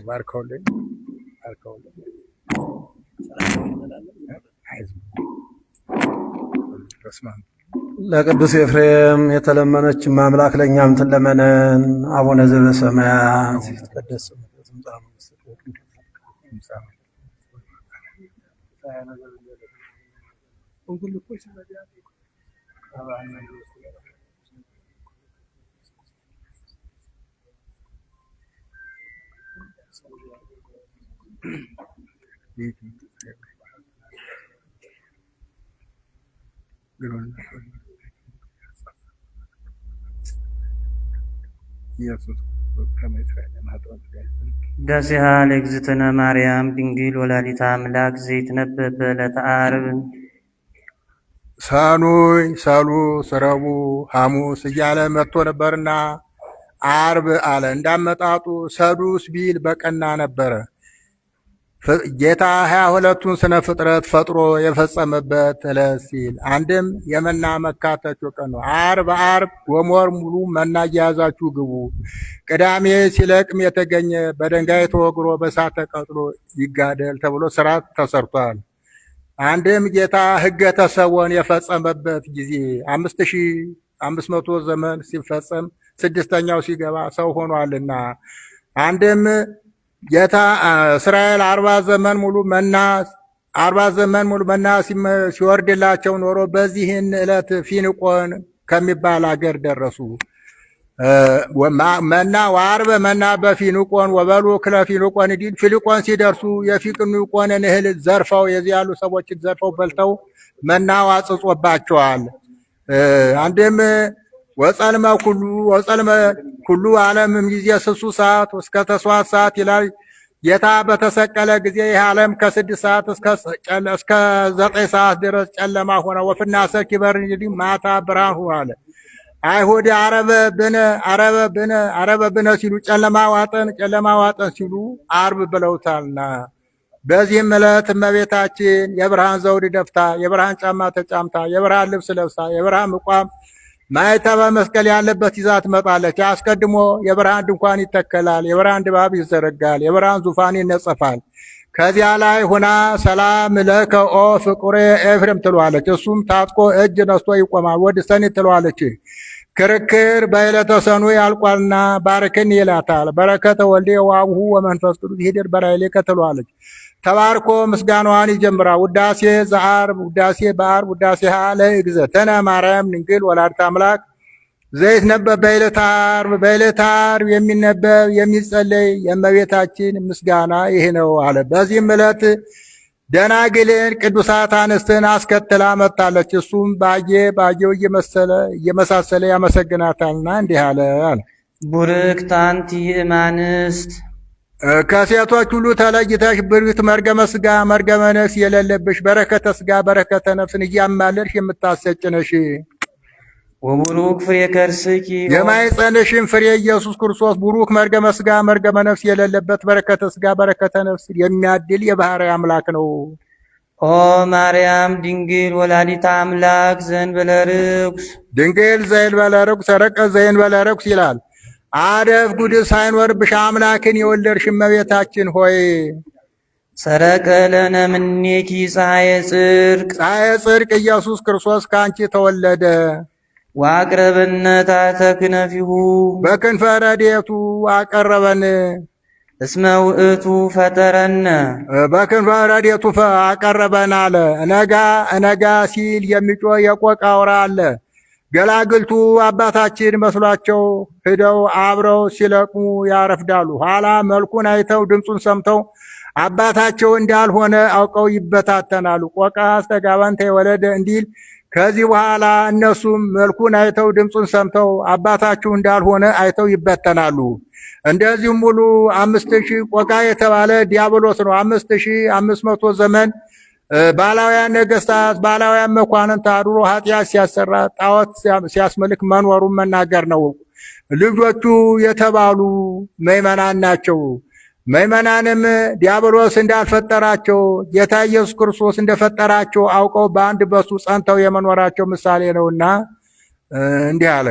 ባርከውልኝ ለቅዱስ ኤፍሬም የተለመነች ማምላክ ለእኛም ትለመነን። አቡነ ዘበሰማያት ይትቀደስ ስምከ ትምጻእ መንግሥትከ ወትምጻእ ዳሴሃ ለእግዝእትነ ማርያም ድንግል ወላዲተ አምላክ ዘይትነበብ በዕለተ ዓርብ ሰኑይ ሰሉስ ረቡዕ ሐሙስ እያለ መጥቶ ነበርና ዓርብ አለ። እንዳመጣጡ ሰዱስ ቢል በቀና ነበረ። ጌታ 22ቱን ስነ ፍጥረት ፈጥሮ የፈጸመበት ዕለት ሲል አንድም የመና መካተቾ ቀን ነው። ዓርብ ወሞር ሙሉ መና እየያዛችሁ ግቡ። ቅዳሜ ሲለቅም የተገኘ በድንጋይ ተወግሮ በእሳት ተቀጥሎ ይጋደል ተብሎ ስርዓት ተሰርቷል። አንድም ጌታ ሕገ ተሰወን የፈጸመበት ጊዜ 5500 ዘመን ሲፈጸም 6ኛው ሲገባ ሰው ሆኗልና አንድም ጌታ እስራኤል 40 ዘመን ሙሉ መና ሲወርድላቸው ኖሮ በዚህን ዕለት ፊንቆን ከሚባል አገር ደረሱ። መና ወዓርበ መና በፊንቆን ወበሉ ክለ ፊንቆን ዲል ፊንቆን ሲደርሱ የፊንቆንን እህል ዘርፈው የዚህ ያሉ ሰዎችን ዘርፈው በልተው መናው አጽጾባቸዋል። አንድም ወጸልመ ኩሉ ዓለምም ጊዜ 6 ሰዓት እስከ 7 ሰዓት ይላል። ጌታ በተሰቀለ ጊዜ ይህ ዓለም ከ6 ሰዓት እስከ 9 ሰዓት ድረስ ጨለማ ሆነ። ወፍና ሰክ ይበር እንግዲህ ማታ ብርሃን ሆነ። አይሁድ አረበ ብነ ሲሉ ጨለማ ዋጠን ሲሉ ዓርብ ብለውታልና በዚህም ዕለት እመቤታችን የብርሃን ዘውድ ደፍታ የብርሃን ጫማ ተጫምታ የብርሃን ልብስ ለብሳ የብርሃን ምቋም ማኅተመ መስቀል ያለበት ይዛ ትመጣለች። አስቀድሞ የብርሃን ድንኳን ይተከላል፣ የብርሃን ድባብ ይዘረጋል፣ የብርሃን ዙፋን ይነጸፋል። ከዚያ ላይ ሆና ሰላም ለከ ኦ ፍቁሬ ኤፍሬም ትለዋለች። እሱም ታጥቆ እጅ ነስቶ ይቆማል። ወድሰኒ ትለዋለች። ክርክር በዕለተ ሰኑይ ያልቋልና ባርክን ይላታል። በረከተ ወልዴ ወአቡሁ ወመንፈስ ቅዱስ ይሂድር በላዕሌከ ትለዋለች። ተባርኮ ምስጋናዋን ይጀምራል። ውዳሴ ዘዓርብ ውዳሴ በዓርብ ውዳሴሃ ለእግዝእትነ ማርያም ድንግል ወላዲተ አምላክ ዘይትነበብ በዕለተ ዓርብ በዕለተ ዓርብ የሚነበብ የሚጸለይ የእመቤታችን ምስጋና ይህ ነው አለ። በዚህም ዕለት ደናግልን ቅዱሳት አንስትን አስከትላ መጥታለች። እሱም ባየው እየመሳሰለ ያመሰግናታልና እንዲህ አለ። ቡርክት አንቲ እማንስት ከሴቶች ሁሉ ተለይተሽ ብርክት መርገመ ሥጋ መርገመ ነፍስ የሌለብሽ በረከተ ሥጋ በረከተ ነፍስን እያማለልሽ የምታሰጭ ነሽ። ወቡሩክ ፍሬ ከርስኪ የማኅፀንሽም ፍሬ ኢየሱስ ክርስቶስ ቡሩክ መርገመ ሥጋ መርገመ ነፍስ የሌለበት በረከተ ሥጋ በረከተ ነፍስ የሚያድል የባሕርይ አምላክ ነው። ኦ ማርያም ድንግል ወላዲተ አምላክ ዘእንበለ ርኩስ ድንግል ዘእንበለ ርኩስ ሰረቀ ዘእንበለ ርኩስ ይላል። አደፍ ጉድፍ ሳይኖርብሽ አምላክን የወለድሽ እመቤታችን ሆይ ሰረቀ ለነ እምኔኪ ፀሐየ ጽድቅ ኢየሱስ ክርስቶስ ከአንቺ ተወለደ። ወአቅረበነ ታሕተ ክነፊሁ በክንፈ ረድኤቱ አቀረበን። እስመ ውእቱ ፈጠረነ በክንፈ ረድኤቱ አቀረበን አለ። እነጋ ሲል የሚጮህ የቆቅ አውራ አለ። ገላግልቱ አባታችን መስሏቸው ሂደው አብረው ሲለቅሙ ያረፍዳሉ። ኋላ መልኩን አይተው ድምፁን ሰምተው አባታቸው እንዳልሆነ አውቀው ይበታተናሉ። ቆቃ አስተጋባንተ የወለደ እንዲል ከዚህ በኋላ እነሱም መልኩን አይተው ድምፁን ሰምተው አባታችሁ እንዳልሆነ አይተው ይበተናሉ። እንደዚሁም ሙሉ 5000 ቆቃ የተባለ ዲያብሎስ ነው። 5500 ዘመን ባላውያን ነገስታት ባላውያን መኳንንት አድሮ ኃጢአት ሲያሰራ ጣዖት ሲያስመልክ መኖሩን መናገር ነው። ልጆቹ የተባሉ ምዕመናን ናቸው። ምእመናንም ዲያብሎስ እንዳልፈጠራቸው ጌታ ኢየሱስ ክርስቶስ እንደፈጠራቸው አውቀው በአንድ በሱ ጸንተው የመኖራቸው ምሳሌ ነውና እንዲህ አለ።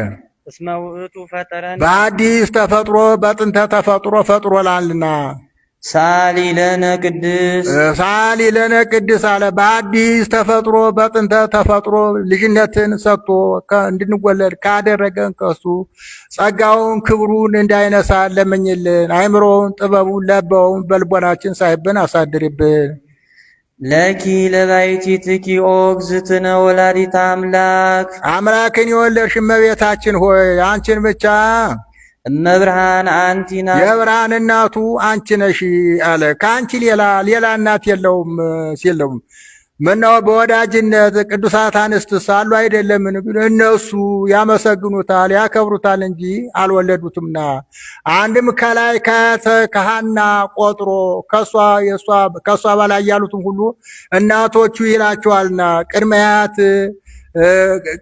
እስመ ውእቱ ፈጠረነ በአዲስ ተፈጥሮ በጥንተ ተፈጥሮ ፈጥሮላልና ሳሊ ለነ ቅድስ ሳሊ ለነ ቅድስ አለ። በአዲስ ተፈጥሮ በጥንተ ተፈጥሮ ልጅነትን ሰጥቶ እንድንወለድ ካደረገን ከሱ ጸጋውን ክብሩን እንዳይነሳ ለምኝልን። አይምሮውን ጥበቡን ለበውን በልቦናችን ሳይብን አሳድርብን። ለኪ ለባሕቲትኪ ኦ እግዝእትነ ወላዲተ አምላክ አምላክን የወለድሽ እመቤታችን ሆይ አንቺን ብቻ እመብርሃን አንቲና የብርሃን እናቱ አንቺ ነሽ አለ። ከአንቺ ሌላ እናት የለውም ሲለውም ምነው በወዳጅነት ቅዱሳት አንስት ሳሉ አይደለምን? እነሱ ያመሰግኑታል ያከብሩታል እንጂ አልወለዱትምና። አንድም ከላይ ከሐና ቆጥሮ ከሷ በላይ ያሉትም ሁሉ እናቶቹ ይላቸዋልና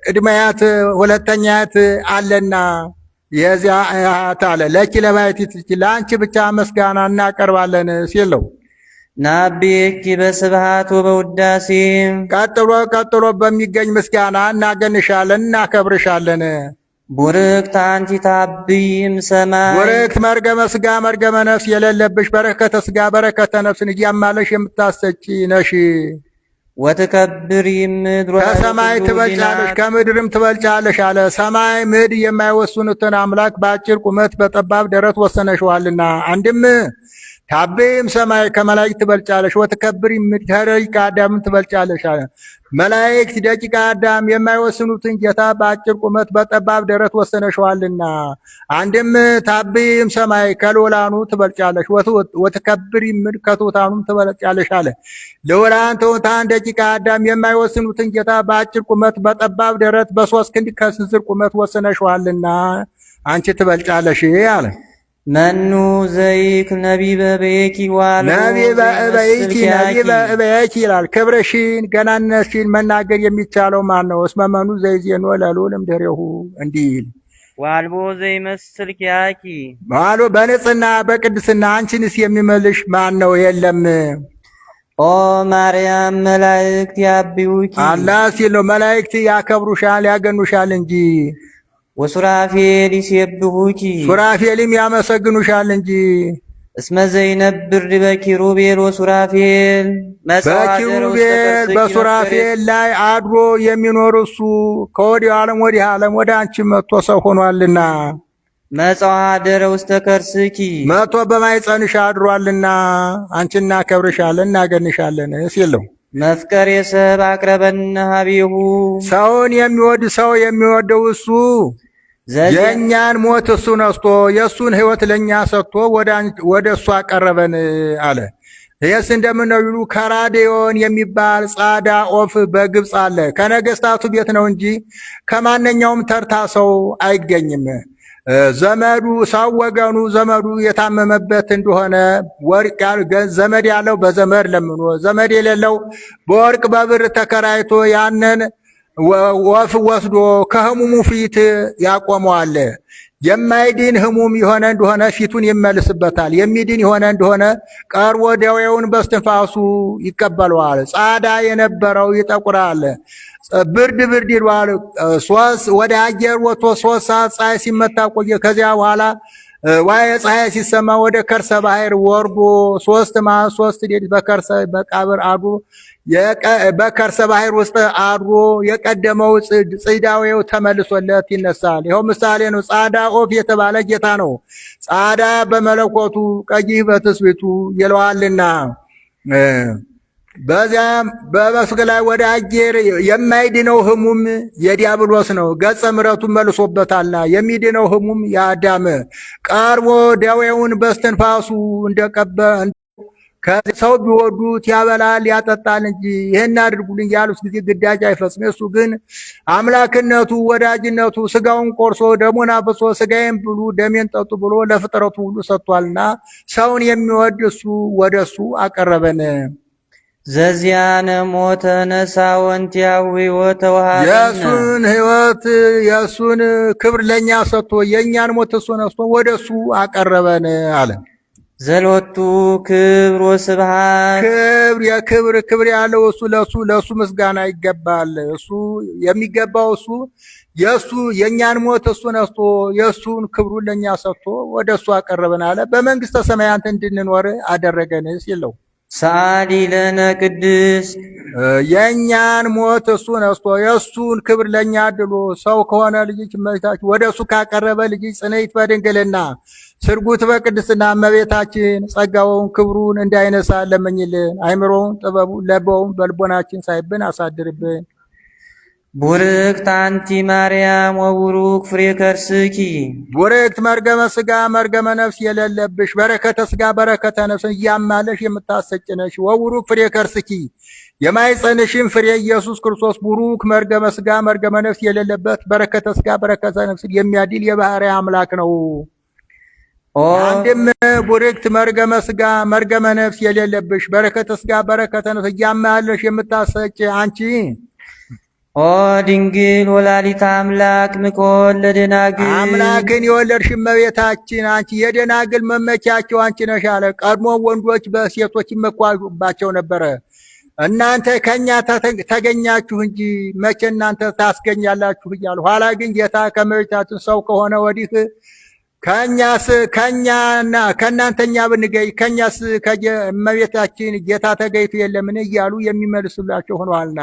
ቅድመያት ሁለተኛያት አለና የዚያ አያት አለ። ለኪ ለባሕቲትኪ ለአንቺ ብቻ ምስጋና እናቀርባለን ሲለው ናቤኪ በስብሐት ወበውዳሴ ቀጥሎ በሚገኝ ምስጋና እናገንሻለን እናከብርሻለን። ቡርክት አንቲ ታብይም ሰማይ ቡርክት መርገመ ሥጋ መርገመ ነፍስ የሌለብሽ በረከተ ሥጋ በረከተ ነፍስን እያማለሽ የምታሰጪ ነሽ። ወትከብሪ ምድር ከሰማይ ትበልጫለሽ ከምድርም ትበልጫለሽ አለ። ሰማይ ምድር የማይወስኑትን አምላክ በአጭር ቁመት በጠባብ ደረት ወሰነሽዋልና። አንድም ታቤም ሰማይ ከመላእክት ትበልጫለሽ፣ ወትከብሪ ምድር ከደቂቀ አዳም ትበልጫለሽ አለ። መላእክት ደቂቀ አዳም የማይወስኑትን ጌታ በአጭር ቁመት በጠባብ ደረት ወሰነሽዋልና። አንድም ታቤም ሰማይ ከልዑላኑ ትበልጫለሽ፣ ወትከብሪ ምድር ከትሑታኑም ትበልጫለሽ አለ። ልዑላን ትሑታን ደቂቀ አዳም የማይወስኑትን ጌታ በአጭር ቁመት በጠባብ ደረት በሶስት ክንድ ከስንዝር ቁመት ወሰነሽዋልና አንቺ ትበልጫለሽ አለ። መኑ ዘይክ ነቢበ በየኪ ዋለ ነቢበ እበየኪ ይላል። ክብርሽን ገናነትሽን መናገር የሚቻለው ማን ነው? እስመ መኑ ዘይዜኖ ለልዑል እምድኅሬሁ እንዲል ዋልቦ ዘይመስል ኪያኪ ዋሉ በንጽሕና በቅድስና አንቺንስ የሚመልሽ ማን ነው? የለም። ኦ ማርያም መላእክት ያብዩኪ አላህ ሲል ነው። መላእክት ያከብሩሻል ያገኑሻል እንጂ ወሱራፌል ይሴብሑኪ ሱራፌልም ያመሰግኑሻል እንጂ እስመ ዘይነብር በኪሩቤል ወሱራፌል በኪሩቤል በሱራፌል ላይ አድሮ የሚኖር እሱ ከወዲህ ዓለም ወዲህ ዓለም ወደ አንቺ መጥቶ ሰው ሆኗልና መጽአ ኀደረ ውስተ ከርስኪ መጥቶ በማኅፀንሽ አድሯልና አንቺ እናከብርሻለን እናገንሻለን ሲለው መፍቀሬ ሰብ አቅረበነ ኀቤሁ ሰውን የሚወድ ሰው የሚወደው እሱ የእኛን ሞት እሱ ነስቶ የእሱን ሕይወት ለእኛ ሰጥቶ ወደ እሱ አቀረበን አለ። ይህስ እንደምነው ይሉ ከራዴዮን የሚባል ጻዳ ኦፍ በግብፅ አለ። ከነገስታቱ ቤት ነው እንጂ ከማንኛውም ተርታ ሰው አይገኝም። ዘመዱ ሰው ወገኑ ዘመዱ የታመመበት እንደሆነ ወርቅ ዘመድ ያለው በዘመድ ለምኖ ዘመድ የሌለው በወርቅ በብር ተከራይቶ ያንን ወፍ ወስዶ ከህሙሙ ፊት ያቆመዋል። የማይድን ህሙም የሆነ እንደሆነ ፊቱን ይመልስበታል። የሚድን የሆነ እንደሆነ ቀርቦ ደዌውን በስትንፋሱ ይቀበለዋል። ጻዳ የነበረው ይጠቁራል። ብርድ ይሏል። ወደ አየር ወጥቶ 3 ሰዓት ፀሐይ ሲመታ ቆየ። ከዚያ በኋላ ዋየ ፀሐይ ሲሰማ ወደ ከርሰ ባህር ወርዶ 3 መዓልት 3 ሌሊት በከርሰ መቃብር አድሮ በከርሰ ባህር ውስጥ አድሮ የቀደመው ጽዳዌው ተመልሶለት ይነሳል። ይኸው ምሳሌ ነው። ጻዳ ኦፍ የተባለ ጌታ ነው። ጻዳ በመለኮቱ ቀይህ በትስብእቱ ይለዋልና በዚያም በመስክ ላይ ወደ አየር የማይድነው ህሙም የዲያብሎስ ነው። ገጸ ምሕረቱን መልሶበታልና የሚድነው ህሙም የአዳም ቀርቦ ደዌውን በስትንፋሱ እንደቀበ ከሰው ቢወዱት ያበላል ያጠጣል እንጂ ይህን አድርጉልኝ ያሉት ጊዜ ግዳጅ አይፈጽም። እሱ ግን አምላክነቱ ወዳጅነቱ ስጋውን ቆርሶ ደሙን አፍሶ ስጋዬን ብሉ ደሜን ጠጡ ብሎ ለፍጥረቱ ሁሉ ሰጥቷልና ሰውን የሚወድ እሱ ወደ እሱ አቀረበን። ዘዚያነ ሞተ ነሳ ወንቲያው ሕይወተ ወሃበነ የእሱን ሕይወት የእሱን ክብር ለእኛ ሰጥቶ የእኛን ሞት እሱ ነስቶ ወደ እሱ አቀረበን አለ። ዘሎቱ ክብር ወስብሐት ክብር ያለው እሱ ለሱ ምስጋና ይገባል። እሱ የሚገባው እሱ የእኛን ሞት እሱ ነስቶ የእሱን ክብሩን ለእኛ ሰጥቶ ወደ እሱ አቀረበን አለ። በመንግስተ ሰማያት እንድንኖር አደረገን ሲል ነው። ሰአሊ ለነ ቅድስት የእኛን ሞት እሱ ነስቶ የእሱን ክብር ለእኛ አድሎ ሰው ከሆነ ልጅ እመቤታችን ወደ እሱ ካቀረበ ልጅ ጽንዕት በድንግልና ስርጉት በቅድስና እመቤታችን ጸጋውን ክብሩን እንዳይነሳ ለመኝልን። አይምሮውን ጥበቡን ለበውን በልቦናችን ሳይብን አሳድርብን። ቡርክት አንቲ ማርያም ወቡሩክ ፍሬ ከርስኪ ቡርክት መርገመ ስጋ መርገመ ነፍስ የሌለብሽ በረከተ ስጋ በረከተ ነፍስ እያማለሽ የምታሰጭነሽ ወቡሩክ ፍሬ ከርስኪ የማይጸንሽም ፍሬ ኢየሱስ ክርስቶስ ቡሩክ መርገመ ስጋ መርገመ ነፍስ የሌለበት በረከተ ስጋ በረከተ ነፍስ የሚያድል የባህርይ አምላክ ነው። አንድም ቡርክት መርገመ ስጋ መርገመ ነፍስ የሌለብሽ በረከተ ስጋ በረከተ ነፍስ እያማለሽ የምታሰጭ አንቺ ኦ ድንግል ወላዲተ አምላክ ምኮን ለደናግል አምላክን የወለድሽ እመቤታችን አንቺ የደናግል መመኪያቸው አንቺ ነሽ አለ። ቀድሞ ወንዶች በሴቶች ይመኳባቸው ነበረ። እናንተ ከኛ ተገኛችሁ እንጂ መቼ እናንተ ታስገኛላችሁ እያሉ ኋላ ግን ጌታ ከእመቤታችን ሰው ከሆነ ወዲህ ከእናንተኛ ብንገኝ ከኛስ ከእመቤታችን ጌታ ተገይቶ የለምን እያሉ የሚመልሱላቸው ሆነዋልና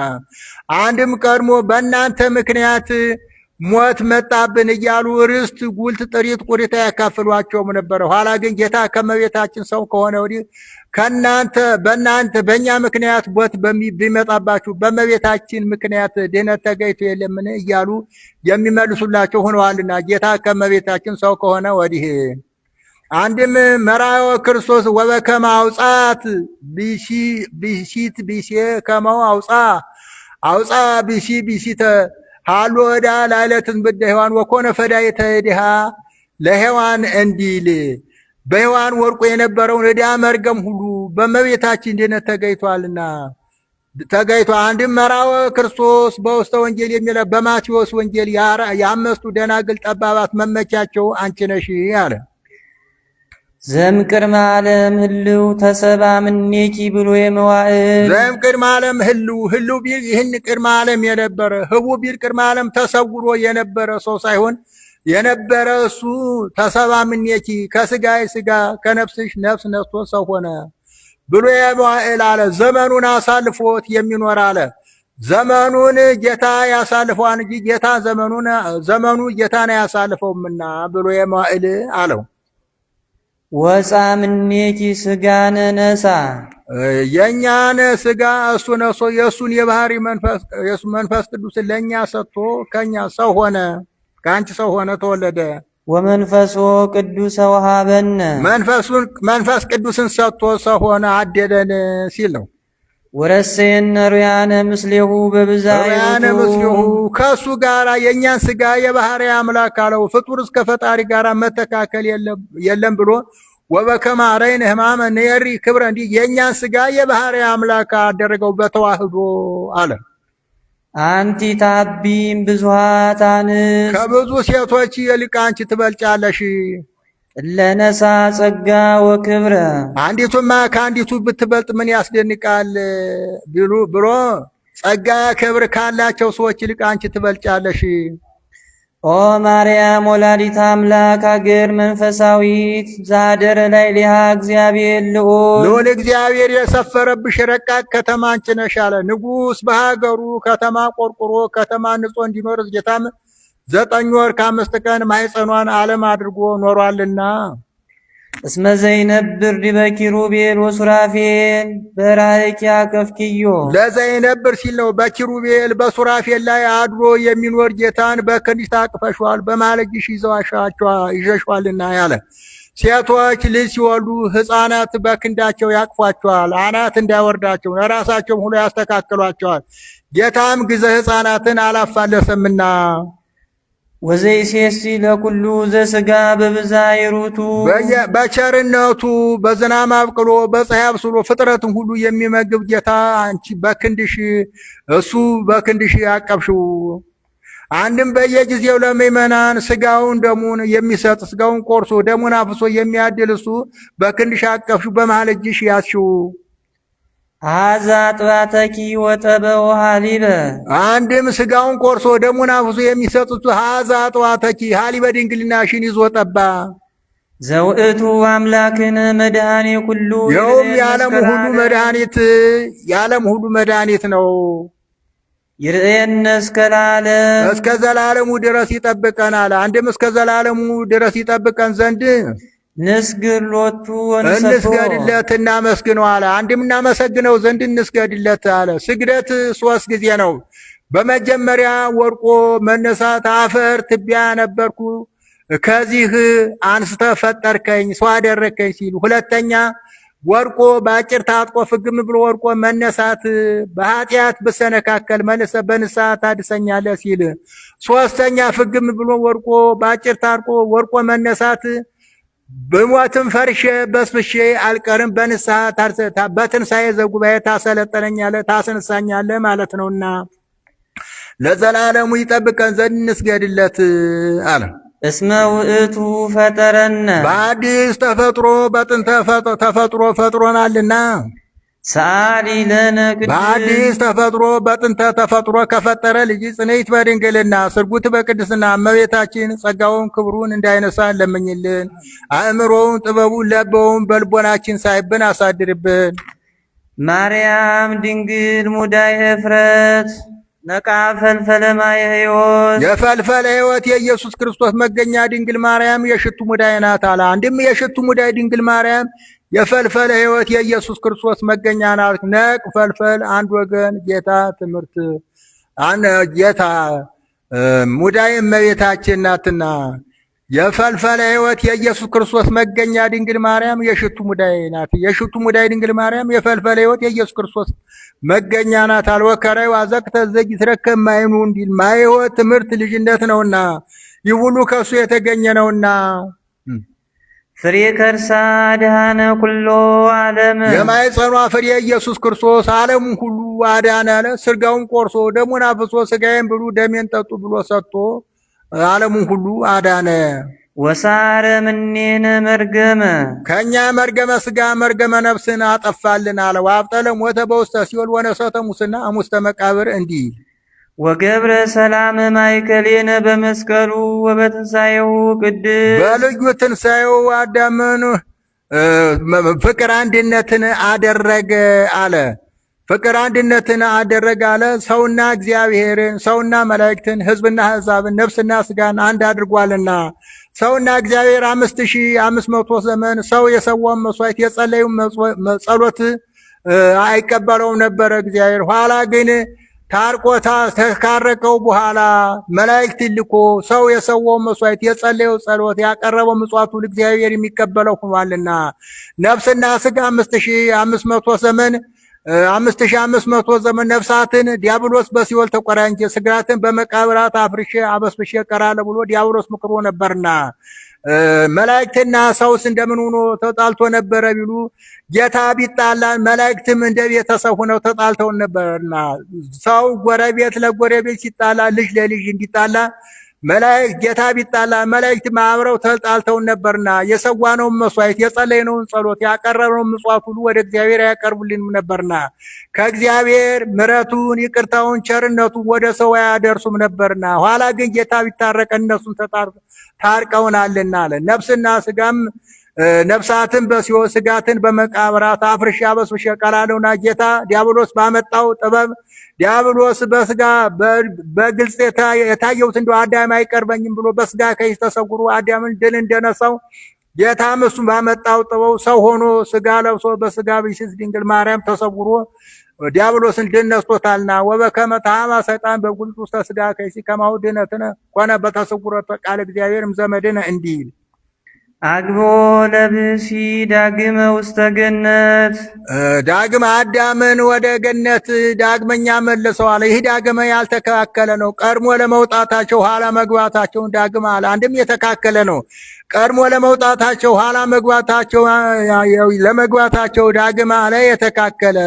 አንድም ቀድሞ በእናንተ ምክንያት ሞት መጣብን እያሉ ርስት ጉልት ጥሪት ቁሪታ ያካፍሏቸውም ነበረ። ኋላ ግን ጌታ ከእመቤታችን ሰው ከሆነ ወዲህ በእኛ ምክንያት ሞት ቢመጣባችሁ በእመቤታችን ምክንያት ድህነት ተገይቶ የለምን እያሉ የሚመልሱላቸው ሆነዋልና ጌታ ከእመቤታችን ሰው ከሆነ ወዲህ አንድም መራዮ ክርስቶስ ወበከመ አውጻት ቢሲት ቢሴ ከመው አውፃ ቢሲተ ሃሎ ዕዳ ላዕለትን ብደ ሔዋን ወኮነ ፈዳይተ ዕድሃ ለሔዋን እንዲል በሔዋን ወርቆ የነበረውን ዕዳ መርገም ሁሉ በእመቤታችን ድነት ተገይቷልና ተገይቷል። አንድም መራወ ክርስቶስ በውስተ ወንጌል የሚለው በማቴዎስ ወንጌል የአምስቱ ደናግል ጠባባት መመኪያቸው አንቺ ነሽ አለ። ዘእምቅድመ ዓለም ህልው ተሰባ ምኔኪ ብሎ የመዋዕል ዘእምቅድመ ዓለም ህልው ቢል ይህን ቅድመ ዓለም የነበረ ህቡ ቢል ቅድመ ዓለም ተሰውሮ የነበረ ሰው ሳይሆን የነበረ እሱ ተሰባ ምኔኪ ከስጋይ ስጋ ከነፍስሽ ነፍስ ነስቶ ሰው ሆነ ብሎ የመዋዕል አለ። ዘመኑን አሳልፎት የሚኖር አለ። ዘመኑን ጌታ ያሳልፈዋል እንጂ ጌታ ዘመኑ ጌታን አያሳልፈውምና ብሎ የመዋዕል አለው። ወፃ ምኔኪ ስጋነ ነሳ የእኛን ስጋ እሱ ነሶ የእሱን የባህሪ መንፈስ ቅዱስን ለእኛ ሰጥቶ ከኛ ሰው ሆነ፣ ከአንቺ ሰው ሆነ ተወለደ። ወመንፈሶ ቅዱስ ወሃበነ መንፈስ ቅዱስን ሰጥቶ ሰው ሆነ አደለን ሲል ነው። ወረሴነ ሩያነ ምስሌሁ በብዛይቱ ከእሱ ጋር የእኛን ስጋ የባህሪ አምላክ አለው። ፍጡር እስከ ፈጣሪ ጋር መተካከል የለም ብሎ ወበከመ አርአይነ ሕማመ ንየሪ ክብረ እንዲህ የእኛን ስጋ የባህሪ አምላክ አደረገው በተዋህዶ አለ። አንቲ ታቢም ብዙኃት አንስት ከብዙ ሴቶች ይልቅ አንቺ ትበልጫለሽ። ለነሳ ጸጋ ወክብረ አንዲቱማ ከአንዲቱ ብትበልጥ ምን ያስደንቃል ብሎ ጸጋ ክብር ካላቸው ሰዎች ይልቅ አንቺ ትበልጫለሽ። ኦ ማርያም ወላዲተ አምላክ አገር መንፈሳዊት ዛደረ ላይ ሊሃ እግዚአብሔር ልዑል እግዚአብሔር የሰፈረብሽ ረቃቅ ከተማ አንቺ ነሽ አለ። ንጉሥ በሀገሩ ከተማ ቆርቁሮ ከተማ ንጾ እንዲኖር ጌታም 9 ወር ከ5 ቀን ማኅፀኗን ዓለም አድርጎ ኖሯልና እስመ ዘይነብር ዲበ ኪሩቤል ወሱራፌል በራእኪያ ከፍኪዮ ለዘይነብር ሲል ነው። በኪሩቤል በሱራፌል ላይ አድሮ የሚኖር ጌታን በክንድሽ ታቅፈሽዋል፣ በማለጅሽ ይሸሸዋልና ያለ። ሴቶች ልጅ ሲወልዱ ሕፃናት በክንዳቸው ያቅፏቸዋል፣ አናት እንዳይወርዳቸው ለራሳቸውም ሁሉ ያስተካክሏቸዋል። ጌታም ጊዜ ሕፃናትን አላፋለሰምና ወዘይሴሲ ለኩሉ ዘስጋ በብዛይሩቱ በቸርነቱ በዝናብ አብቅሎ በፀሐይ አብስሎ ፍጥረትን ሁሉ የሚመግብ ጌታ አንቺ በክንድሽ እሱ በክንድሽ ያቀብሽው። አንድም በየጊዜው ለምእመናን ስጋውን ደሙን የሚሰጥ ስጋውን ቆርሶ ደሙን አፍሶ የሚያድል እሱ በክንድሽ አቀፍሽው በመሃል እጅሽ ያዝሽው። አዛ ጥባተኪ ወጠበው ሀሊበ አንድም ስጋውን ቆርሶ ደሙን አፍሶ የሚሰጥ እሱ አዛ ጥባተኪ ሀሊበ ድንግልናሽን ይዞ ጠባ። ዘውእቱ አምላክን መድኃኔ ኩሉ ይኸውም የዓለም ሁሉ መድኃኒት ነው። ይርኤነ እስከ ለዓለም እስከ ዘላለሙ ድረስ ይጠብቀናል። አንድም እስከ ዘላለሙ ድረስ ይጠብቀን ዘንድ ንስግድ ሎቱ እንስገድለት እናመስግነው አለ። አንድም እናመሰግነው ዘንድ እንስገድለት አለ። ስግደት 3 ጊዜ ነው። በመጀመሪያ ወድቆ መነሳት፣ አፈር ትቢያ ነበርኩ ከዚህ አንስተ ፈጠርከኝ ሰው አደረከኝ ሲል፣ ሁለተኛ ወድቆ በአጭር ታጥቆ ፍግም ብሎ ወድቆ መነሳት፣ በኃጢአት ብሰነካከል መልሰ በንስሐ ታድሰኛለህ ሲል፣ ሶስተኛ ፍግም ብሎ ወድቆ በአጭር ታጥቆ ወድቆ መነሳት፣ በሞትም ፈርሼ በስብሼ አልቀርም በንስሐ በትንሣኤ ዘጉባኤ ታሰለጠነኛለህ ታስነሳኛለህ ማለት ነውና ለዘላለሙ ይጠብቀን ዘንድ እንስገድለት አለ። እስመ ውእቱ ፈጠረነ በአዲስ ተፈጥሮ በጥንተ ተፈጥሮ ፈጥሮናልና ሰአሊ ለነ በአዲስ ተፈጥሮ በጥንተ ተፈጥሮ ከፈጠረ ልጅ ጽንዕት በድንግልና ስርጉት በቅድስና እመቤታችን ጸጋውን ክብሩን እንዳይነሳ ለምኝልን። አእምሮውን ጥበቡን ለበውን በልቦናችን ሳይብን አሳድርብን። ማርያም ድንግል ሙዳይ እፍረት ነቃ ፈልፈለ ማየ ሕይወት የፈልፈለ ሕይወት የኢየሱስ ክርስቶስ መገኛ ድንግል ማርያም የሽቱ ሙዳይ ናት አለ። አንድም የሽቱ ሙዳይ ድንግል ማርያም የፈልፈለ ሕይወት የኢየሱስ ክርስቶስ መገኛ ናት። ነቅ ፈልፈል አንድ ወገን ጌታ ትምህርት ጌታ ሙዳይ እመቤታችን ናትና የፈልፈለ ሕይወት የኢየሱስ ክርስቶስ መገኛ ድንግል ማርያም የሽቱ ሙዳይ ናት። የሽቱ ሙዳይ ድንግል ማርያም የፈልፈለ ሕይወት የኢየሱስ ክርስቶስ መገኛ ናት። አልወከራዩ አዘቅተ ዘግ ይትረከብ ማይኑ እንዲል ማይወት ትምህርት ልጅነት ነውና ይህ ሁሉ ከሱ የተገኘ ነውና ፍሬ ከርሳ አድኃነ ኩሎ ዓለም የማይጸኗ ፍሬ ኢየሱስ ክርስቶስ ዓለሙን ሁሉ አዳነ አለ። ስጋውን ቆርሶ ደሙን አፍሶ ስጋዬን ብሉ ደሜን ጠጡ ብሎ ሰጥቶ ዓለሙን ሁሉ አዳነ። ወሳረ ምኔነ መርገመ ከኛ መርገመ ስጋ መርገመ ነፍስን አጠፋልን አለ። ወአብጠለ ሞተ በውስተ ሲኦል ወነሰተ ሙስና አሙስተ መቃብር እንዲል ወገብረ ሰላም ማይከሌነ በመስቀሉ ወበትንሣኤሁ ቅድስ በልዩ ትንሣኤው አዳምን ፍቅር አንድነትን አደረገ አለ። ፍቅር አንድነትን አደረገ አለ። ሰውና እግዚአብሔርን ሰውና መላእክትን ሕዝብና አሕዛብን ነፍስና ስጋን አንድ አድርጓልና ሰውና እግዚአብሔር 5500 ዘመን ሰው የሰዋውን መስዋዕት የጸለዩን ጸሎት አይቀበለውም ነበረ እግዚአብሔር። ኋላ ግን ታርቆታ ተካረቀው በኋላ መላእክት ልኮ ሰው የሰዋውን መስዋዕት የጸለየው ጸሎት ያቀረበው ምጽዋቱ ለእግዚአብሔር የሚቀበለው ሆኗልና ነፍስና ስጋ 5500 ዘመን 5500 ዘመን ነፍሳትን ዲያብሎስ በሲኦል ተቆራኘ። ስጋትን በመቃብራት አፍርሼ አበስብሼ ቀራለ ብሎ ዲያብሎስ ምክሮ ነበርና መላእክትና ሰውስ እንደምን ሆኖ ተጣልቶ ነበረ ቢሉ ጌታ ቢጣላን መላእክትም እንደ ቤተሰብ ሆነው ተጣልተው ነበርና ሰው ጎረቤት ለጎረቤት ሲጣላ ልጅ ለልጅ እንዲጣላ መላእክት ጌታ ቢጣላ መላእክት አብረው ተጣልተው ነበርና የሰዋነውን መስዋዕት የጸለይነውን ጸሎት ያቀረብነውን ምጽዋት ሁሉ ወደ እግዚአብሔር ያቀርቡልንም ነበርና ከእግዚአብሔር ምሕረቱን ይቅርታውን ቸርነቱን ወደ ሰው አያደርሱም ነበርና ኋላ ግን ጌታ ቢታረቀን እነሱን ታርቀውናልና አለ። ነፍስና ስጋም ነፍሳትን በሲኦል ስጋትን በመቃብራት አፍርሼ አበስብሼ ቀላለሁና ጌታ ዲያብሎስ ባመጣው ጥበብ ዲያብሎስ በስጋ በግልጽ የታየውት እንደው አዳም አይቀርበኝም ብሎ በስጋ ከይስ ተሰውሮ አዳምን ድል እንደነሳው ጌታም እሱም ባመጣው ጥበብ ሰው ሆኖ ስጋ ለብሶ በስጋ ብእሲት ድንግል ማርያም ተሰውሮ ዲያብሎስን ድል ነስቶታልና ወበከመ ተሐማ ሰይጣን በጉልት ውስተ ስጋ ከይሲ ከማሁ ድኅነትነ ኮነ በተሰውሮተ ቃል እግዚአብሔርም ዘመድነ እንዲል አግቦ ለብሲ ዳግመ ውስተ ገነት ዳግመ አዳምን ወደ ገነት ዳግመኛ መለሰዋል። ይህ ዳግመ ያልተካከለ ነው። ቀድሞ ለመውጣታቸው ኋላ መግባታቸውን ዳግመ አለ። አንድም የተካከለ ነው። ቀድሞ ለመውጣታቸው ኋላ መግባታቸው ለመግባታቸው ዳግመ አለ የተካከለ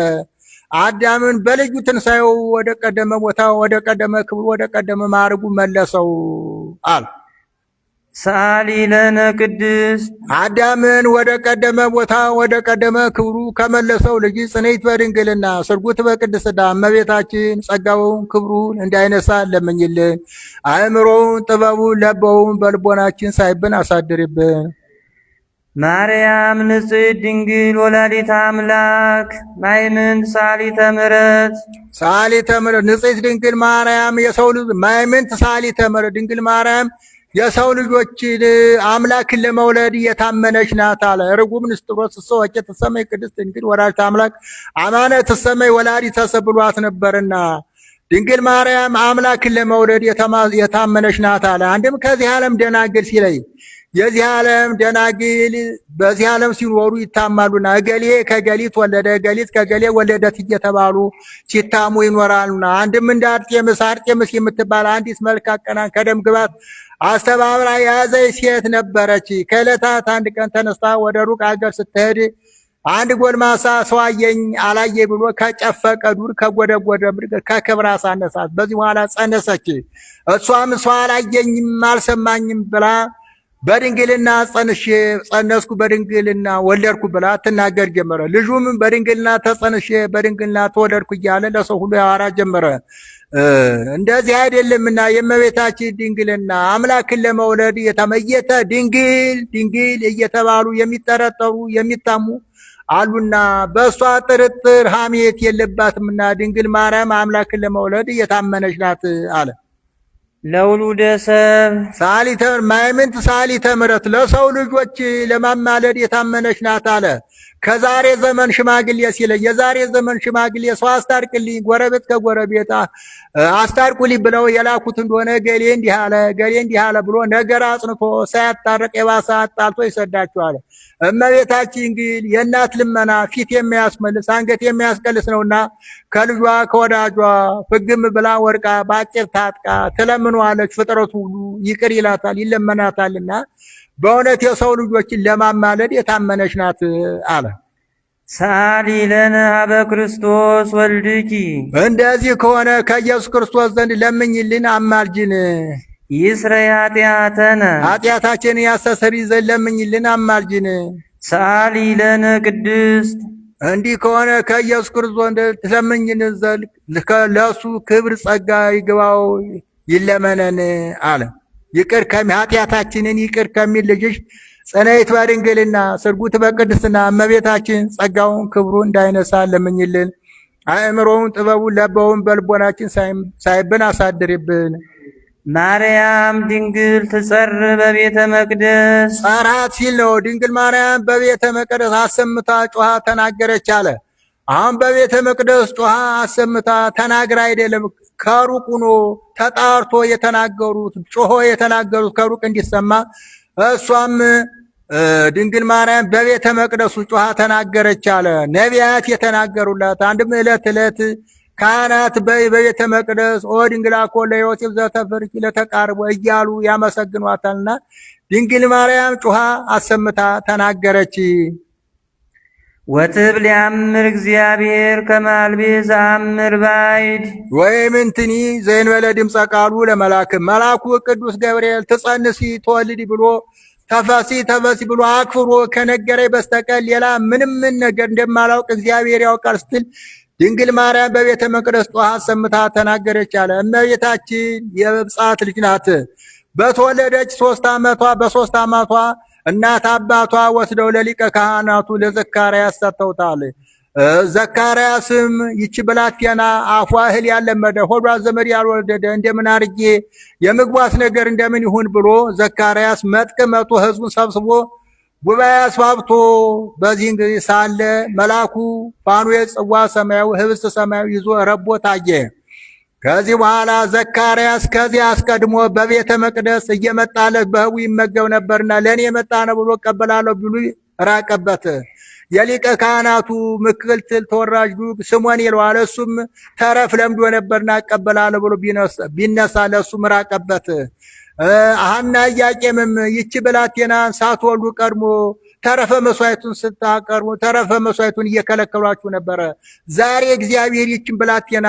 አዳምን በልዩ ትንሣኤው ወደ ቀደመ ቦታ ወደ ቀደመ ክብሩ ወደ ቀደመ ማዕረጉ መለሰው አለ። ሰአሊ ለነ ቅድስት አዳምን ወደ ቀደመ ቦታ ወደ ቀደመ ክብሩ ከመለሰው ልጅ ጽንዕት በድንግልና ስርጉት በቅድስና እመቤታችን ጸጋውን ክብሩን እንዳይነሳ ለምኝልን። አእምሮውን ጥበቡን ለበውን በልቦናችን ሳይብን አሳድርብን። ማርያም ንጽሕት ድንግል ወላዲተ አምላክ ማይምንት ሰአሊተ ምሕረት ንጽሕት ድንግል ማርያም የሰው ልጅ ማይምንት ሰአሊተ ምሕረት ድንግል ማርያም የሰው ልጆችን አምላክን ለመውለድ የታመነች ናት አለ። ርጉም ንስጥሮስ ሰዎች ተሰማይ ቅድስት ድንግል ወላዲተ አምላክ አማነ ተሰማይ ወላዲተ ሰብ ብሏት ነበርና ድንግል ማርያም አምላክን ለመውለድ የታመነች ናት አለ። አንድም ከዚህ ዓለም ደናግል ሲለይ የዚህ ዓለም ደናግል በዚህ ዓለም ሲኖሩ ይታማሉና እገሌ ከገሊት ወለደ እገሊት ከገሌ ወለደት እየተባሉ ሲታሙ ይኖራሉና አንድም እንደ አርጤምስ የምትባል አንዲት መልክ አቀናን ከደም ግባት አስተባብራ የያዘች ሴት ነበረች። ከዕለታት አንድ ቀን ተነስታ ወደ ሩቅ አገር ስትሄድ አንድ ጎልማሳ ሰው አየኝ አላየ ብሎ ከጨፈቀ ዱር ከጎደጎደ ምድር ከክብር አሳነሳት። በዚህ በኋላ ጸነሰች። እሷም ሰው አላየኝም አልሰማኝም ብላ በድንግልና ጸነስኩ በድንግልና ወለድኩ ብላ ትናገር ጀመረ። ልጁም በድንግልና ተጸንሼ በድንግልና ተወለድኩ እያለ ለሰው ሁሉ ያወራ ጀመረ። እንደዚህ አይደለምና የእመቤታችን ድንግልና አምላክን ለመውለድ የተመየተ ድንግል እየተባሉ የሚጠረጠሩ የሚታሙ አሉና በእሷ ጥርጥር ሐሜት የለባትምና ድንግል ማርያም አምላክን ለመውለድ የታመነች ናት አለ። ለውሉደ ሰብ ማይምንት ሰአሊተ ምሕረት ለሰው ልጆች ለማማለድ የታመነች ናት አለ። ከዛሬ ዘመን ሽማግሌ ሲለኝ የዛሬ ዘመን ሽማግሌ ሰው አስታርቅልኝ ጎረቤት ከጎረቤት አስታርቁልኝ ብለው የላኩት እንደሆነ ገሌ እንዲህ አለ ብሎ ነገር አጽንቶ ሳያታረቅ የባሰ አጣልቶ ይሰዳቸዋል። እመቤታችን ግን የእናት ልመና ፊት የሚያስመልስ አንገት የሚያስቀልስ ነውና ከልጇ ከወዳጇ ፍግም ብላ ወርቃ በአጭር ታጥቃ ትለምነዋለች። ፍጥረቱ ሁሉ ይቅር ይላታል ይለመናታልና በእውነት የሰው ልጆችን ለማማለድ የታመነች ናት አለ። ሰአሊ ለነ ሀበ ክርስቶስ ወልድኪ እንደዚህ ከሆነ ከኢየሱስ ክርስቶስ ዘንድ ለምኝልን አማልጅን። ይስረይ ኃጢአተነ ኃጢአታችንን ያስተሰርይ ዘንድ ለምኝልን አማልጅን። ሰአሊ ለነ ቅድስት እንዲህ ከሆነ ከኢየሱስ ክርስቶስ ዘንድ ለምኝልን ዘንድ ለእሱ ክብር ጸጋ ይግባው ይለመነን አለ። ኃጢአታችንን ይቅር ከሚል ልጅሽ ጽንዕት በድንግልና ስርጉት በቅድስና እመቤታችን ጸጋውን ክብሩ እንዳይነሳ ለምኝልን። አእምሮውን ጥበቡን ለበውን በልቦናችን ሳይብን አሳድርብን። ማርያም ድንግል ትጸር በቤተ መቅደስ ጸራት ሲል ነው። ድንግል ማርያም በቤተ መቅደስ አሰምታ ጮኻ ተናገረች አለ። አሁን በቤተ መቅደስ ጮኻ አሰምታ ተናግራ አይደለም ከሩቅ ሆኖ ተጣርቶ የተናገሩት ጮሆ የተናገሩት ከሩቅ እንዲሰማ እሷም ድንግል ማርያም በቤተ መቅደሱ ጮኻ ተናገረች አለ። ነቢያት የተናገሩላት አንድም ዕለት ካህናት በቤተ መቅደስ ኦ ድንግል አኮ ለዮሴፍ ዘተፈርኪ ለተቃርቦ እያሉ ያመሰግኗታልና ድንግል ማርያም ጮኻ አሰምታ ተናገረች። ወትብል ያምር እግዚአብሔር ከማልቤ ዘአምር ባይድ ወይም እንትኒ ዘእንበለ ድምፀ ቃሉ መልአኩ ቅዱስ ገብርኤል ትጸንሲ ትወልዲ ብሎ ተፈሲ ብሎ አክብሮ ከነገረኝ በስተቀር ሌላ ምንም ነገር እንደማላውቅ እግዚአብሔር ያውቃል ስትል ድንግል ማርያም በቤተ መቅደስ ጮኻ አሰምታ ተናገረች አለ። እመቤታችን የብፅዓት ልጅ ናት። በተወለደች በ3 ዓመቷ እናት አባቷ ወስደው ለሊቀ ካህናቱ ለዘካርያስ ሰጥተውታል። ዘካርያስም ይቺ ብላቴና አፏ እህል ያለመደ ሆዷ ዘመድ ያልወለደ እንደምን አርጌ የምግቧስ ነገር እንደምን ይሁን ብሎ ዘካርያስ መጥቶ ሕዝቡን ሰብስቦ ጉባኤ አስፋብቶ በዚህ እንግዲህ ሳለ መልአኩ ፋኑኤል ጽዋ ሰማያዊ ህብስት ሰማያዊ ይዞ ረቦ ታየ። ከዚህ በኋላ ዘካርያስ ከዚህ አስቀድሞ በቤተ መቅደስ እየመጣለት በህቡ ይመገብ ነበርና ለእኔ የመጣ ነው ብሎ እቀበላለሁ ብሎ ራቀበት። የሊቀ ካህናቱ ምክትል ተወራጅ ስሞን ይለዋል። እሱም ተረፍ ለምዶ ነበርና እቀበላለሁ ብሎ ቢነሳ ለእሱም ራቀበት። ሐና ኢያቄምም ይቺ ብላቴና ሳትወልዱ ቀድሞ ተረፈ መስዋዕቱን ስታቀርቡ ተረፈ መስዋዕቱን እየከለከሏችሁ ነበረ። ዛሬ እግዚአብሔር ይችን ብላቴና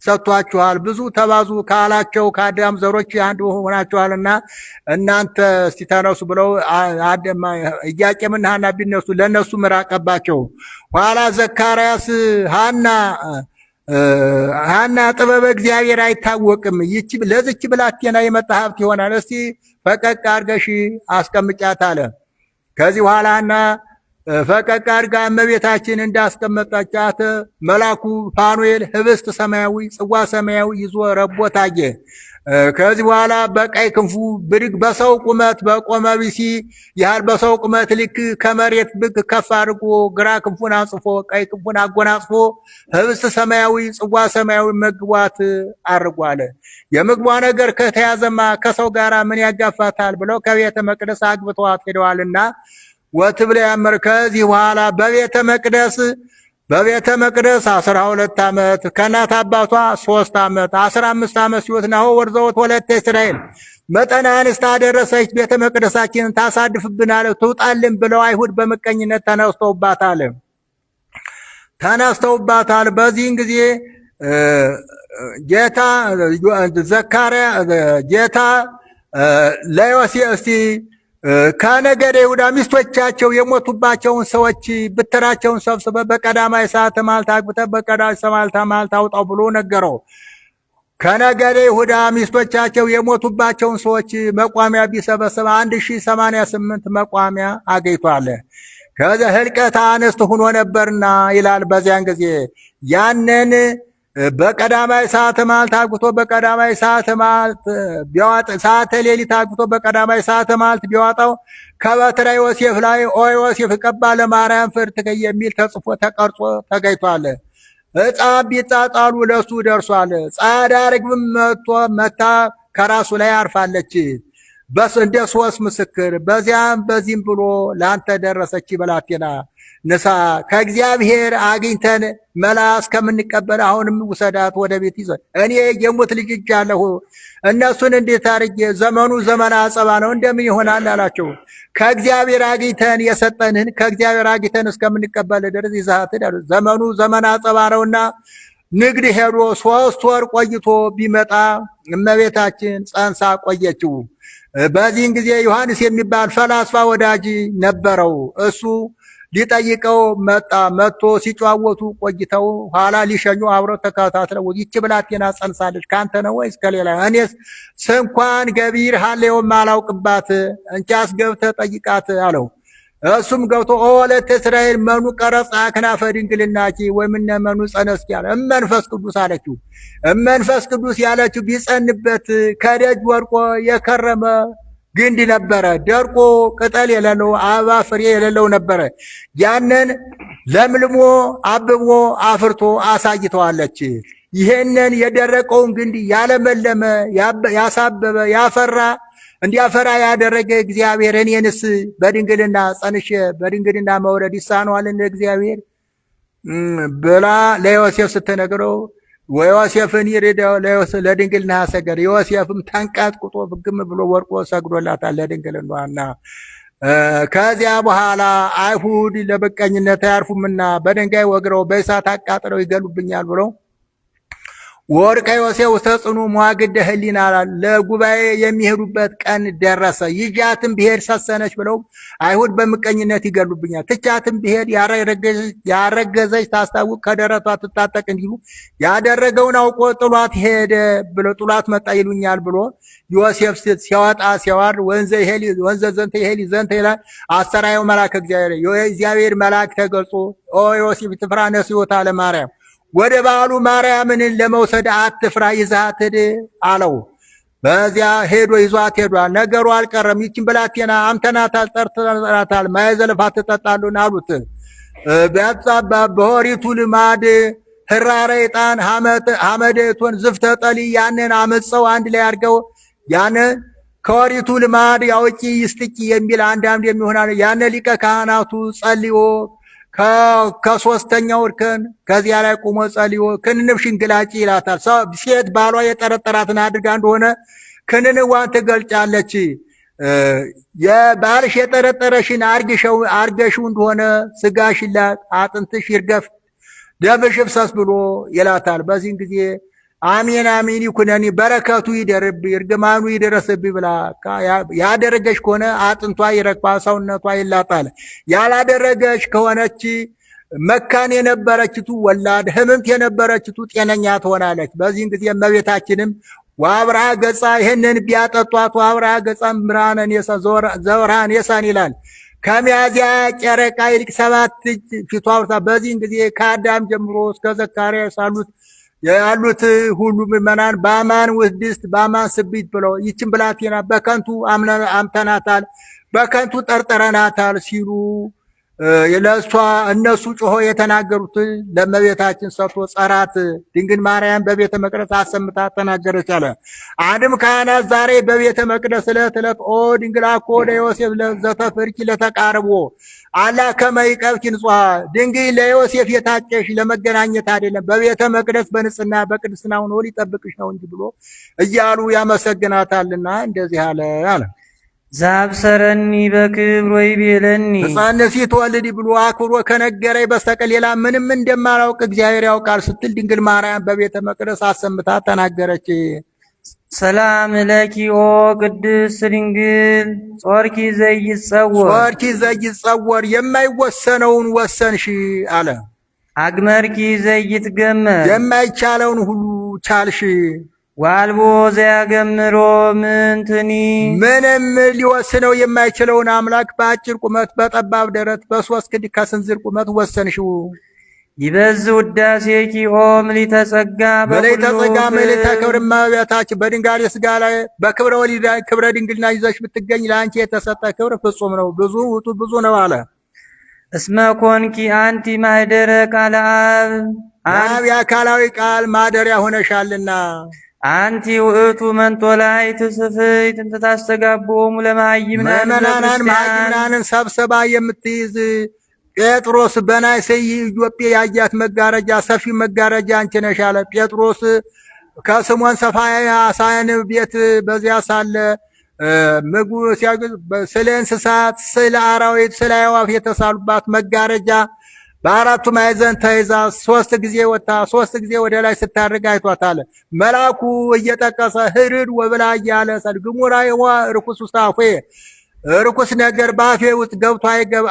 ሰጥቷችኋል። ብዙ ተባዙ ካላቸው ከአዳም ዘሮች አንዱ ሆናችኋልና እናንተ እስቲ ተነሱ ብለው ኢያቄምና ሐና ቢነሱ ለነሱ ምራቀባቸው። ኋላ ዘካርያስ ሐና ጥበበ እግዚአብሔር አይታወቅም፣ ለዚች ብላቴና የመጣ ሀብት ይሆናል፣ እስቲ ፈቀቅ አድርገሽ አስቀምጫት አለ። ከዚህ በኋላ ሐና ፈቀቅ አድርጋ እመቤታችን እንዳስቀመጠቻት መልአኩ ፋኑኤል ህብስት ሰማያዊ ጽዋ ሰማያዊ ይዞ ረቦት አየ። ከዚህ በኋላ በቀይ ክንፉ ብድግ በሰው ቁመት በቆመ ቢሲ ያህል በሰው ቁመት ልክ ከመሬት ብቅ ከፍ አድርጎ ግራ ክንፉን አንጽፎ ቀይ ክንፉን አጎናጽፎ ህብስት ሰማያዊ ጽዋ ሰማያዊ መግቧት አድርጓል። የምግቧ ነገር ከተያዘማ ከሰው ጋር ምን ያጋፋታል ብለው ከቤተ መቅደስ አግብተዋት ሄደዋልና ወትብለ ያመር። ከዚህ በኋላ በቤተ መቅደስ 12 ዓመት ከእናት አባቷ 3 ዓመት 15 ዓመት ሲወት ናሆ ወርዘወት ወለተ እስራኤል መጠነ አንስት አደረሰች። ቤተ መቅደሳችንን ታሳድፍብናል ትውጣልን ብለው አይሁድ በምቀኝነት ተነስተውባታል። በዚህን ጊዜ ጌታ ለዮሴፍ እስቲ ከነገደ ይሁዳ ሚስቶቻቸው የሞቱባቸውን ሰዎች ብትራቸውን ሰብስበ በቀዳማይ ሰዓተ መዓልት አግብተህ በቀዳማይ ሰዓተ መዓልት አውጣው ብሎ ነገረው። ከነገደ ይሁዳ ሚስቶቻቸው የሞቱባቸውን ሰዎች መቋሚያ ቢሰበሰበ 1088 መቋሚያ አገኝቷል። ከዚያ ህልቀተ አንስት ሆኖ ነበርና ይላል። በዚያን ጊዜ ያንን በቀዳማይ ሰዓተ መዓልት አግብቶ በቀዳማይ ሰዓተ መዓልት ቢያወጣ ሰዓተ ሌሊት አግብቶ በቀዳማይ ሰዓተ መዓልት ቢያወጣው ከበትረ ዮሴፍ ላይ ኦ ዮሴፍ ቀባ ለማርያም ፍርትከ የሚል ተጽፎ ተቀርጾ ተገኝቷል። ዕጣ ቢጣጣሉ ለሱ ደርሷል። ጻዳ ርግብም መታ ከራሱ ላይ አርፋለች። በስ እንደ 3 ምስክር በዚህም ብሎ ላንተ ደረሰች ብላቴና ንሳ ከእግዚአብሔር አግኝተን መላ እስከምንቀበል አሁንም ውሰዳት ወደ ቤት ይዘን እኔ የሙት ልጅ እጃለሁ እነሱን እንዴት አርጌ ዘመኑ ዘመን አጸባ ነው እንደምን ይሆናል አላቸው። ከእግዚአብሔር አግኝተን የሰጠንህን ከእግዚአብሔር አግኝተን እስከምንቀበል ድረስ ይዛት ዳሉ። ዘመኑ ዘመን አጸባ ነውና ንግድ ሄዶ 3 ወር ቆይቶ ቢመጣ እመቤታችን ጸንሳ ቆየችው። በዚህን ጊዜ ዮሐንስ የሚባል ፈላስፋ ወዳጅ ነበረው። እሱ ሊጠይቀው መጥቶ ሲጨዋወቱ ቆይተው ኋላ ሊሸኙ አብረው ተከታትለው ይህች ብላቴና ጸንሳለች ካንተ ነው ወይስ ከሌላ? እኔስ ስንኳን ገቢር ሀሌውም አላውቅባት እንቻስ ገብተህ ጠይቃት አለው። እሱም ገብቶ ወለተ እስራኤል መኑ ቀረጻ ክናፈ ድንግልናኪ ወይምነ መኑ ጸነስኪ አለ። እመንፈስ ቅዱስ አለችው። እመንፈስ ቅዱስ ያለችው ቢጸንበት ከደጅ ወድቆ የከረመ ግንድ ነበረ። ደርቆ ቅጠል የሌለው አበባ ፍሬ የሌለው ነበረ። ያንን ለምልሞ አብቦ አፍርቶ አሳይተዋለች። ይሄንን የደረቀውን ግንድ ያለመለመ ያሳበበ ያፈራ እንዲያፈራ ያደረገ እግዚአብሔር እኔንስ በድንግልና ጸንሼ በድንግልና መውለድ ይሳነዋል እንደ እግዚአብሔር ብላ ለዮሴፍ ስትነግረው ወዮሴፍን ይርዳው ለድንግልና ሰገደ። ዮሴፍም ተንቀጥቅጦ ፍግም ብሎ ወርቆ ሰግዶላታል ለድንግልናዋና። ከዚያ በኋላ አይሁድ ለበቀኝነት አያርፉምና በድንጋይ ወግረው በእሳት አቃጥለው ይገሉብኛል ብለው ወርቀ ዮሴፍ ተጽኑ መዋግደ ህሊና ለጉባኤ የሚሄዱበት ቀን ደረሰ። ይጃትም ብሄድ ሰሰነች ብለው አይሁድ በምቀኝነት ይገሉብኛል። ትቻትም ብሄድ ያረገዘች ታስታውቅ ከደረቷ ትታጠቅ እንዲሉ ያደረገውን አውቆ ጥሏት ሄደ ብሎ ጥሏት መጣ ይሉኛል ብሎ ዮሴፍ ሲያወጣ ሲያዋር ወንዘ ዘንተ ይሄሊ ዘንተ ይላል። አስተራየው መልአክ እግዚአብሔር መልአክ ተገልጾ ኦ ዮሴፍ ትፍራ ነስዮታ ለማርያም ወደ በዓሉ ማርያምን ለመውሰድ አትፍራ ይዛት ሂድ አለው። በዚያ ሄዶ ይዟት ሄዷል። ነገሩ አልቀረም። ይችን ብላቴና አምተናታል፣ ጠርተናታል፣ ማየዘለፋት ትጠጣሉን አሉት። በሆሪቱ ልማድ ህራረ ዕጣን ሐመደቶን ዝፍተ ጠሊ ያንን አመፀው አንድ ላይ አድርገው ያንን ከወሪቱ ልማድ ያውጪ ይስጥቂ የሚል አንድ የሚሆናል። ያነ ሊቀ ካህናቱ ጸልዮ ከሶስተኛው እርከን ከዚያ ላይ ቆሞ ጸልዮ ክንንብሽን ግላጪ ይላታል። ሴት ባሏ የጠረጠራትን አድርጋ እንደሆነ ክንንዋን ትገልጫለች። የባልሽ የጠረጠረሽን አርገሽው እንደሆነ ስጋሽን ላጥ፣ አጥንትሽ ይርገፍ፣ ደምሽ ይፍሰስ ብሎ ይላታል። በዚህን ጊዜ አሜን አሜን ይኩነኒ በረከቱ ይደርብኝ እርግማኑ ይደረስብኝ ብላ ያደረገች ከሆነ አጥንቷ ይረግፋል፣ ሰውነቷ ይላጣል። ያላደረገች ከሆነች መካን የነበረችቱ ወላድ፣ ህምምት የነበረችቱ ጤነኛ ትሆናለች። በዚህን ጊዜ እመቤታችንም ወአብርሃ ገጻ ይህንን ቢያጠጧት ወአብርሃ ገጻ ብርሃነን ዘወርሃን የሳን ይላል። ከሚያዝያ ጨረቃ ይልቅ 7 እጅ ፊቷ አብርታ። በዚህን ጊዜ ከአዳም ጀምሮ እስከ ዘካርያስ ያሉት ሁሉ ምእመናን በአማን ውድስት በአማን ስቢት ብለው ይችን ብላቴና በከንቱ አምተናታል፣ በከንቱ ጠርጥረናታል ሲሉ ለእሷ እነሱ ጮሆ የተናገሩት ለእመቤታችን ሰጥቶ ጸራት ድንግል ማርያም በቤተ መቅደስ አሰምታ ተናገረች አለ። አንድም ካህናት ዛሬ በቤተ መቅደስ ዕለት ዕለት ኦ ድንግል አኮ ለዮሴፍ ዘተፍርኪ ለተቃርቦ አላ ከመይቀብኪ ንጹሐ ድንግል ለዮሴፍ የታጨሽ ለመገናኘት አይደለም በቤተ መቅደስ በንጽህና በቅድስና ሆኖ ሊጠብቅሽ ነው እንጂ ብሎ እያሉ ያመሰግናታልና እንደዚህ አለ። ዛብሰረኒ በክብር ወይቤለኒ ሕፃንሲ ተወልድ ብሎ አክብሮ ከነገረኝ በስተቀር ሌላ ምንም እንደማላውቅ እግዚአብሔር ያውቃል ስትል ድንግል ማርያም በቤተ መቅደስ አሰምታ ተናገረች። ሰላም ለኪ ኦ ቅድስት ድንግል ጾርኪ ዘይጸወር የማይወሰነውን ወሰንሽ አለ። አግመርኪ ዘይትገመር የማይቻለውን ሁሉ ቻልሽ። ዋልቦ ዘያገምሮ ምንትኒ ምንም ሊወስነው የማይችለውን አምላክ በአጭር ቁመት በጠባብ ደረት በ3 ክንድ ከስንዝር ቁመት ወሰንሽው። ይበዝ ውዳሴኪ ኦ ምልዕተ ጸጋ ምልዕተ ክብር እመቤታችን በድንጋሌ ሥጋ ላይ በክብረ ወሊድ ክብረ ድንግልና ይዘሽ ብትገኝ ለአንቺ የተሰጠ ክብር ፍጹም ነው፣ ብዙ ውጡ ብዙ ነው አለ። እስመ ኮንኪ አንቲ ማኅደረ ቃለ አብ የአካላዊ ቃል ማደሪያ ሆነሻልና አንቲ ውእቱ መንጦላዕት ትስፍሕት እንተ ታስተጋብኦሙ ለመሃይምናንን ሰብስባ የምትይዝ ጴጥሮስ በናይስ ኢዮጴ ያያት መጋረጃ ሰፊ መጋረጃ አንቺ ነሽ አለ። ጴጥሮስ ከስሞን ሰፋያን ቤት በዚያ ሳለ ምግቡ ሲያግዝ ስለ እንስሳት፣ ስለ አራዊት፣ ስለ አዕዋፍ የተሳሉባት መጋረጃ በአራቱ ማዕዘን ተይዛ 3 ጊዜ ወጣ 3 ጊዜ ወደ ላይ ስታርግ አይቷታል። መልአኩ እየጠቀሰ ህርድ ወብላ እያለ ግሙራ ይዋ ርኩስ ውስጥ አፌ ርኩስ ነገር በአፌ ውስጥ ገብቶ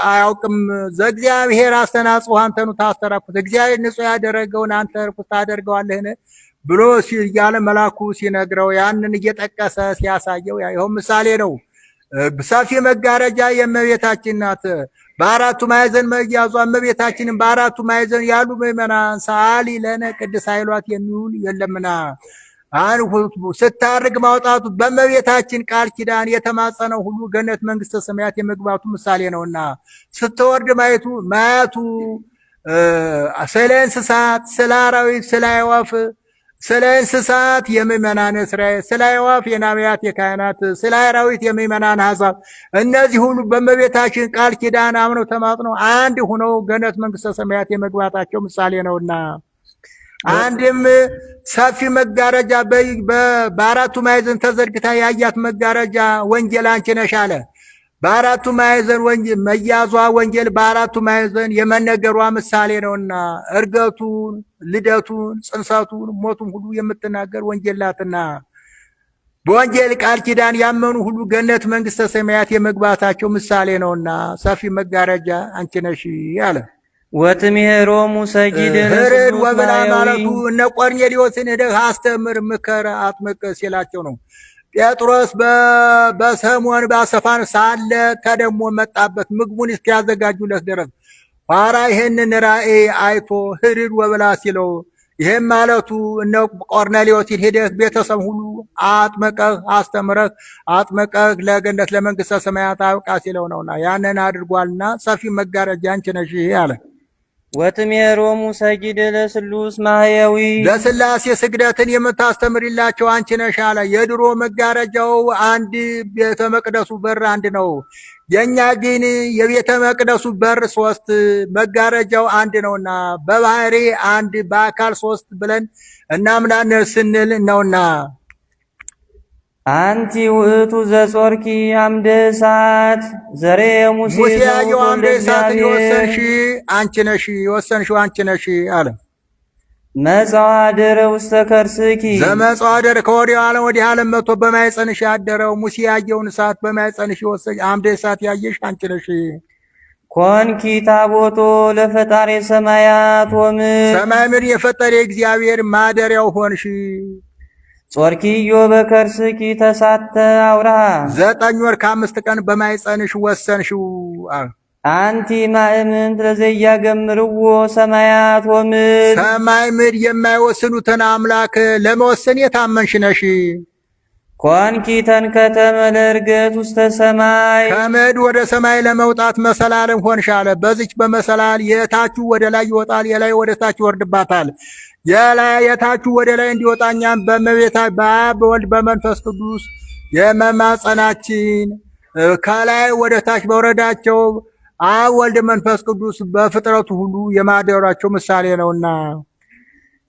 አያውቅም። ዘእግዚአብሔር አስተናጽኦ አንተኑ ታስተራኩት እግዚአብሔር ንጹሕ ያደረገውን አንተ ርኩስ ታደርገዋለህን ብሎ እያለ መልአኩ ሲነግረው ያንን እየጠቀሰ ሲያሳየው ይኸው ምሳሌ ነው። ሰፊ መጋረጃ የእመቤታችን ናት። በአራቱ ማዕዘን መያዟ እመቤታችንን በአራቱ ማዕዘን ያሉ ምእመናን ሰአሊ ለነ ቅድስት ኃይሏት የሚውል የለምና ስታርግ ማውጣቱ በእመቤታችን ቃል ኪዳን የተማጸነው ሁሉ ገነት መንግስተ ሰማያት የመግባቱ ምሳሌ ነውና ስትወርድ ማየቱ ስለ እንስሳት፣ ስለ አራዊት፣ ስለ አዕዋፍ፣ ስለ እንስሳት የምእመናን እስራኤል፣ ስለ አዕዋፍ የነቢያት የካህናት፣ ስለ አራዊት የምእመናን አሕዛብ እነዚህ ሁሉ በእመቤታችን ቃል ኪዳን አምነው ተማጽነው አንድ ሆነው ገነት መንግስተ ሰማያት የመግባታቸው ምሳሌ ነውና አንድም ሰፊ መጋረጃ በአራቱ ማዕዘን ተዘርግታ ያያት መጋረጃ ወንጌል አንቺ ነሽ አለ። በአራቱ ማዕዘን ወንጌል መያዟ ወንጌል በአራቱ ማዕዘን የመነገሯ ምሳሌ ነውና እርገቱን፣ ልደቱን፣ ጽንሰቱን፣ ሞቱን ሁሉ የምትናገር ወንጌል ናትና በወንጌል ቃል ኪዳን ያመኑ ሁሉ ገነት መንግስተ ሰማያት የመግባታቸው ምሳሌ ነውና ሰፊ መጋረጃ አንቺ ነሽ አለ። ወትምህሮሙ ሰጊድ ህርድ ወብላ ማለቱ እነ ቆርኔሌዎስን ሄደህ አስተምር፣ ምከር፣ አጥምቅ ሲላቸው ነው። ጴጥሮስ በሰሞን ባሰፋን ሳለ ተደሞ መጣበት ምግቡን እስኪያዘጋጁለት ድረስ ኋላ ይህንን ራእይ አይቶ ህርድ ወብላ ሲለው ይህም ማለቱ እነ ቆርኔሌዎስን ሄደህ ቤተሰብ ሁሉ አጥምቀህ አስተምረህ አጥምቀህ ለገነት ለመንግስተ ሰማያት አብቃ ሲለው ነውና ያንን አድርጓልና ሰፊ መጋረጃ አንቺ ነሽ አለ። ወትምህሮሙ ሰጊድ ለስሉስ ማህያዊ ለስላሴ ስግደትን የምታስተምሪላቸው አንቺ ነሽ አለ። የድሮ መጋረጃው አንድ ቤተ መቅደሱ በር አንድ ነው። የኛ ግን የቤተ መቅደሱ በር 3 መጋረጃው አንድ ነውና በባህሪ አንድ በአካል 3 ብለን እናምናለን ስንል ነውና አንቲ ውእቱ ዘጾርኪ አምደ እሳት ዘሬ ሙሴ ያየው አምደ እሳትን የወሰንሽ አንቺ ነሽ፣ የወሰንሽው አንቺ ነሽ አለ። መጽዋ አደረ ውስተ ከርስኪ ዘመጽዋ አደረ ከወዲህ ዓለም ወዲህ ዓለም መጥቶ በማይጸንሽ ያደረው ሙሴ ያየውን እሳት በማይጸንሽ የወሰንሽ አምደ እሳት ያየሽ አንቺ ነሽ። ኮንኪ ታቦቶ ለፈጣሪ ሰማያት ወምድር ሰማይ ምድር የፈጠረ እግዚአብሔር ማደሪያው ሆንሽ። ጾርኪዮ በከርስኪ ተሳተ አውራ 9 ወር ከ5 ቀን በማይጸንሽ ወሰንሽው። አንቲ ማእምንት ለዘያገምርዎ ሰማያት ወምድር ሰማይ ምድር የማይወስኑትን አምላክ ለመወሰን የታመንሽ ነሽ። ኮንኪ ተንከተመ ለዕርገት ውስተ ሰማይ ከምድር ወደ ሰማይ ለመውጣት መሰላልም ሆንሽ አለ። በዚች በመሰላል የታችሁ ወደ ላይ ይወጣል፣ የላይ ወደ ታች ይወርድባታል። የታችሁ ወደ ላይ እንዲወጣኛም በመቤታ በአብ በወልድ በመንፈስ ቅዱስ የመማጸናችን ከላይ ወደ ታች በወረዳቸው አብ ወልድ መንፈስ ቅዱስ በፍጥረቱ ሁሉ የማደራቸው ምሳሌ ነውና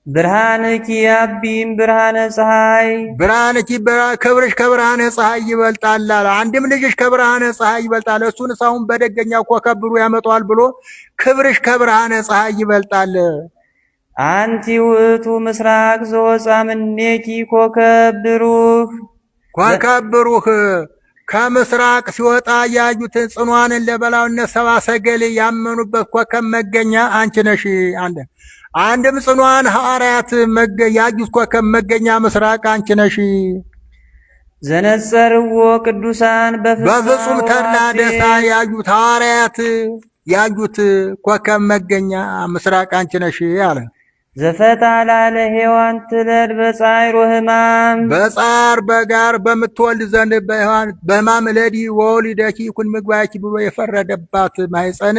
ብርሃንኪ አቢም ብርሃነ ፀሐይ ብርሃንኪ ክብርሽ ከብርሃነ ፀሐይ ይበልጣል አለ። አንድም ልጅሽ ከብርሃነ ፀሐይ ይበልጣል። እሱን ሳሁን በደገኛ ኮከብ ብሎ ያመጣዋል ብሎ ክብርሽ ከብርሃነ ፀሐይ ይበልጣል። አንቲ ውእቱ ምስራቅ ዘወፃ ምኔኪ ኮከብ ብሩህ ኮከብ ብሩህ ከምስራቅ ሲወጣ ያዩትን ጽኗንን ለበላውነት ሰባ ሰገል ያመኑበት ኮከብ መገኛ አንቺ ነሽ። አንድም ጽኗን ሐዋርያት ያዩት ኮከብ መገኛ ምስራቅ አንቺ ነሽ። ዘነጸርዎ ቅዱሳን በፍጹም ተድላ ደስታ ያዩት ሐዋርያት ያዩት ኮከብ መገኛ ምስራቅ አንቺ ነሽ አለ። ዘፈጣላ ለሔዋን ትለድ በጻይሮ ህማም በጻር በጋር በምትወልድ ዘንድ በህማም ለዲ ወሊደኪ ኩን ምግባኪ ብሎ የፈረደባት ማይጸን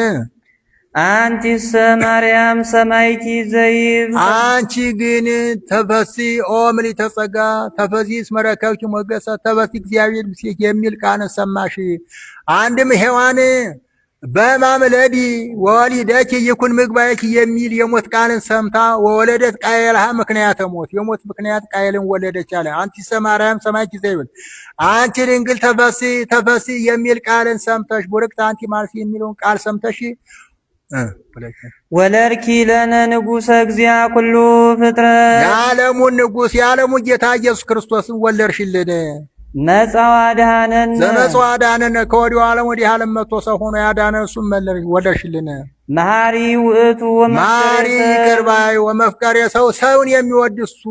አንቲሰ ማርያም ሰማይኪ ዘይብ አንቺ ግን ተፈሲ ኦ ምልዕተ ጸጋ ተፈሲ ስመረከብኪ ሞገሰ ተፈሲ እግዚአብሔር ምስሌኪ የሚል ቃል ሰማሽ። አንድም ሔዋን በማምለዲ ወሊደኪ ይኩን ምግባኪ የሚል የሞት ቃልን ሰምታ ወለደት ቃየልሃ ምክንያተ ሞት የሞት ምክንያት ቃየልን ወለደች አለ። አንቲሰ ማርያም ሰማይኪ ዘይብል አንቺ ድንግል ተፈሲ የሚል ቃልን ሰምተሽ ቡርክት አንቲ ማርሲ የሚለውን ቃል ሰምተሽ ወለርኪ ለነ ንጉሰ እግዚአ ኩሉ ፍጥረት የዓለሙን ንጉስ የዓለሙ ጌታ ኢየሱስ ክርስቶስን ወለርሽልን። መጽዋ አድኃነን ዘመጽዋ አድኃነን ከወዲሁ ዓለም ወዲህ ዓለም መጥቶ ሰው ሆኖ ያዳነን እሱን ወለርሽልን። መሐሪ ውእቱ መሐሪ ይቅር ባይ ወመፍቀሬ ሰውን የሚወድ እሱ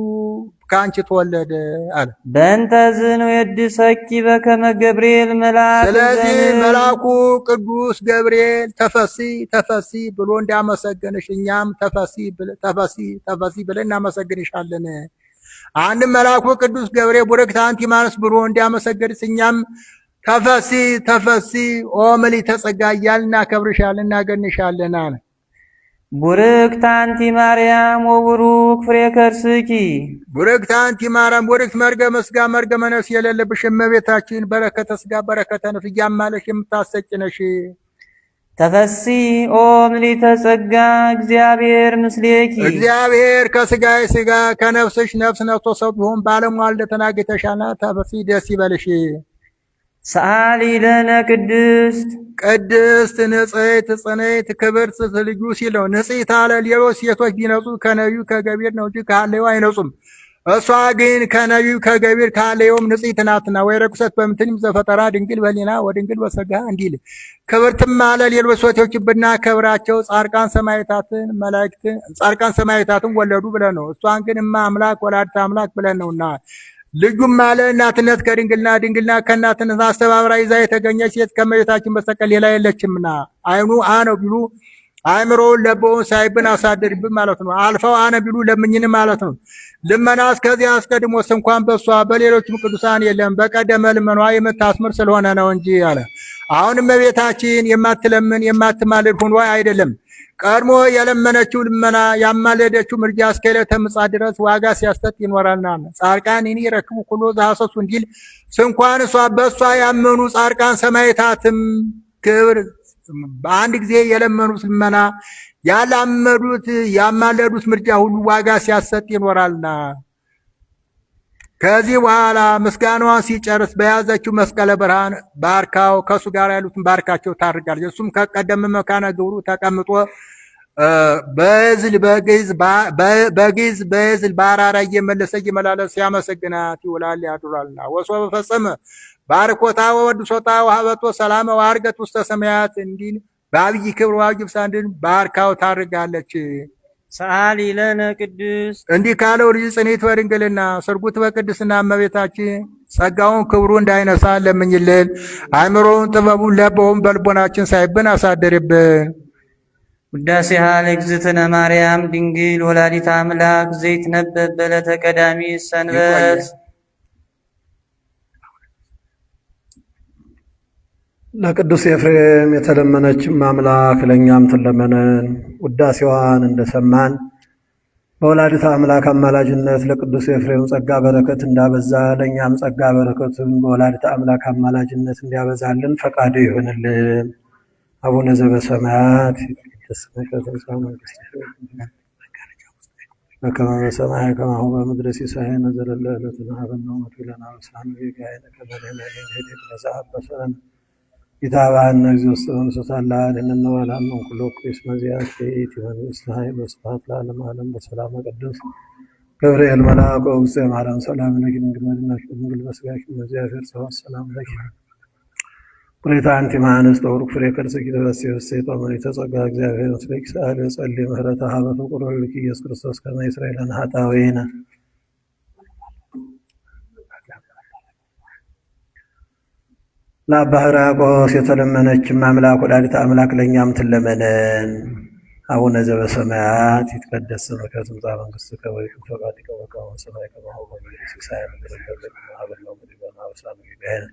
ከአንቺ ተወለደ አለ። በእንተ ዝኑ የድሰኪ በከመ ገብርኤል መልአክ ስለዚህ መልአኩ ቅዱስ ገብርኤል ተፈሲ ብሎ እንዳመሰገንሽ እኛም ተፈሲ ብለን እናመሰግንሻለን። አንድም መልአኩ ቅዱስ ገብርኤል ቡርክት አንቲ እማንስ ብሎ እንዲያመሰግንሽ እኛም ተፈሲ ኦ ምልዕተ ጸጋ እያልን እናከብርሻለን እናገንሻለን አለ። ቡርክት አንቲ ማርያም ወቡሩክ ፍሬ ከርስኪ ቡርክት አንቲ ማርያም ቡርክት መርገመ ሥጋ መርገመ ነፍስ የሌለብሽ እመቤታችን በረከተ ሥጋ በረከተ ነፍስ እያማለሽ የምታሰጭ ነሽ። ተፈሲ ኦ ምልዕተ ጸጋ እግዚአብሔር ምስሌኪ እግዚአብሔር ከሥጋዬ ሥጋ ከነፍስሽ ነፍስ ነፍቶ ሰው ቢሆን ባለሟልነት ተናግተሻልና ተፈሲ ደስ ይበልሽ። ሰአሊ ለነ ቅድስት ንጽሕት ጽንዕት ክብርት ልጁ ሲለው ንጽሕት አለ። ሌሎች ሴቶች ቢነጹ ከነቢዩ ከገቢር ነው እንጂ ከሐሌው አይነጹም። እሷ ግን ከነቢዩ ከገቢር ከሐሌውም ንጽሕት ናትና። ወይ ረኩሰት በምትንም ዘፈጠራ ድንግል በሊና ወድንግል በሥጋ እንዲል ክብርትም አለ። ሌሎች ሴቶች ብናከብራቸው ጻድቃን ሰማዕታትን ወለዱ ብለን ነው። እሷን ግን እማ አምላክ ወላዲተ አምላክ ብለን ነውና። ልጁም አለ እናትነት ከድንግልና ድንግልና ከእናትነት አስተባብራ ይዛ የተገኘች ሴት ከእመቤታችን በስተቀር ሌላ የለችምና። አይኑ ነው ቢሉ አእምሮውን ለበውን ሳይብን አሳድርብን ማለት ነው። አልፈው አነ ቢሉ ለምኝን ማለት ነው። ልመና እስከዚያ አስቀድሞስ እንኳን በሷ በሌሎችም ቅዱሳን የለም በቀደመ ልመኗ የምታስምር ስለሆነ ነው እንጂ አለ። አሁን እመቤታችን የማትለምን የማትማልድ ሆኖ አይደለም። ቀድሞ የለመነችው ልመና ያማለደችው ምልጃ እስከ ዕለተ ምጽአት ድረስ ዋጋ ሲያሰጥ ይኖራልና። ጻድቃን እኔ ረክቡ ኩሎ ዘሐሰሱ እንዲል ስንኳን እሷ በእሷ ያመኑ ጻድቃን ሰማዕታትም ክብር በአንድ ጊዜ የለመኑት ልመና ያማለዱት ምልጃ ሁሉ ዋጋ ሲያሰጥ ይኖራልና። ከዚህ በኋላ ምስጋናዋን ሲጨርስ በያዘችው መስቀለ ብርሃን ባርካው ከእሱ ጋር ያሉትን ባርካቸው ታርጋለች። እሱም ከቀደም መካነ ግብሩ ተቀምጦ በግዕዝ በዕዝል በአራራ እየመለሰ እየመላለስ ሲያመሰግናት ይውላል ያድራልና ወሶበ ፈጸመ ባርኮታ ወወድሶታ ወሀበቶ ሰላመ ወዐርገት ውስተ ሰማያት እንዲል በአብይ ክብር ዋጅብ ሳንድን ባርካው ታርጋለች። ሰአሊ ለነ ቅዱስ እንዲህ ካለው ልጅ ጽኔት በድንግልና ስርጉት በቅድስና እመቤታችን ጸጋውን ክብሩ እንዳይነሳ ለምኝልን። አእምሮውን ጥበቡን ለበውን በልቦናችን ሳይብን አሳደርብን። ውዳሴሃ ለእግዝእትነ ማርያም ድንግል ወላዲተ አምላክ ዘይትነበብ በዕለተ ቀዳሚት ሰንበት። ለቅዱስ ኤፍሬም የተለመነችም አምላክ ለእኛም ትለመነን። ውዳሴዋን እንደሰማን በወላዲተ አምላክ አማላጅነት ለቅዱስ ኤፍሬም ጸጋ በረከት እንዳበዛ ለእኛም ጸጋ በረከቱን በወላዲተ አምላክ አማላጅነት እንዲያበዛልን ፈቃዱ ይሆንልን። አቡነ ዘበሰማያት በከመ በሰማይ ከማሁ በምድር ሲሳየነ ዘለለ ዕለትነ ሀበነ ወኅድግ ለነ አበሳነ ወጌጋየነ ከመ ንሕነኒ ለዘአበሰነ ኢታብአነ እግዚኦ ውስተ መንሱት አላ አድኅነነ ወሀበነ ኩሎ ኩሪስ መዚአት በኢቲ መንግሥት ኃይል ወስብሐት ለዓለመ ዓለም በሰላመ ቅዱስ ገብርኤል መልአክ ወእግዝእትየ ማርያም ሰላም ለኪ ድንግል ወለድኪ ድንግል በሥጋኪ እግዚአብሔር ጸባኦት ሰላም ለኪ ቁሪተ አንቲ እምአንስት ወቡሩክ ፍሬ ከርሥኪ ተፈሥሒ ሤቶ ምልዕተ ጸጋ እግዚአብሔር ምስሌኪ ሰአሊ ወጸልዪ ምህረተ ኀበ ፍቁር ወልድኪ ኢየሱስ ክርስቶስ ከመ ይስረይ ለነ ኃጣውኢነ። ለአባ ሕርያቆስ የተለመነችም አምላክ ወላዲተ አምላክ ለእኛም ትለመነን። አቡነ ዘበሰማያት ይትቀደስ ስምከ ትምጻእ መንግሥትከ ወይኩን ፈቃድከ በከመ በሰማይ ከማሁ በምድር ሲሳየነ ዘለለዕለትነ ሀበነ ወኅድግ አበሳነ ወጌጋየነ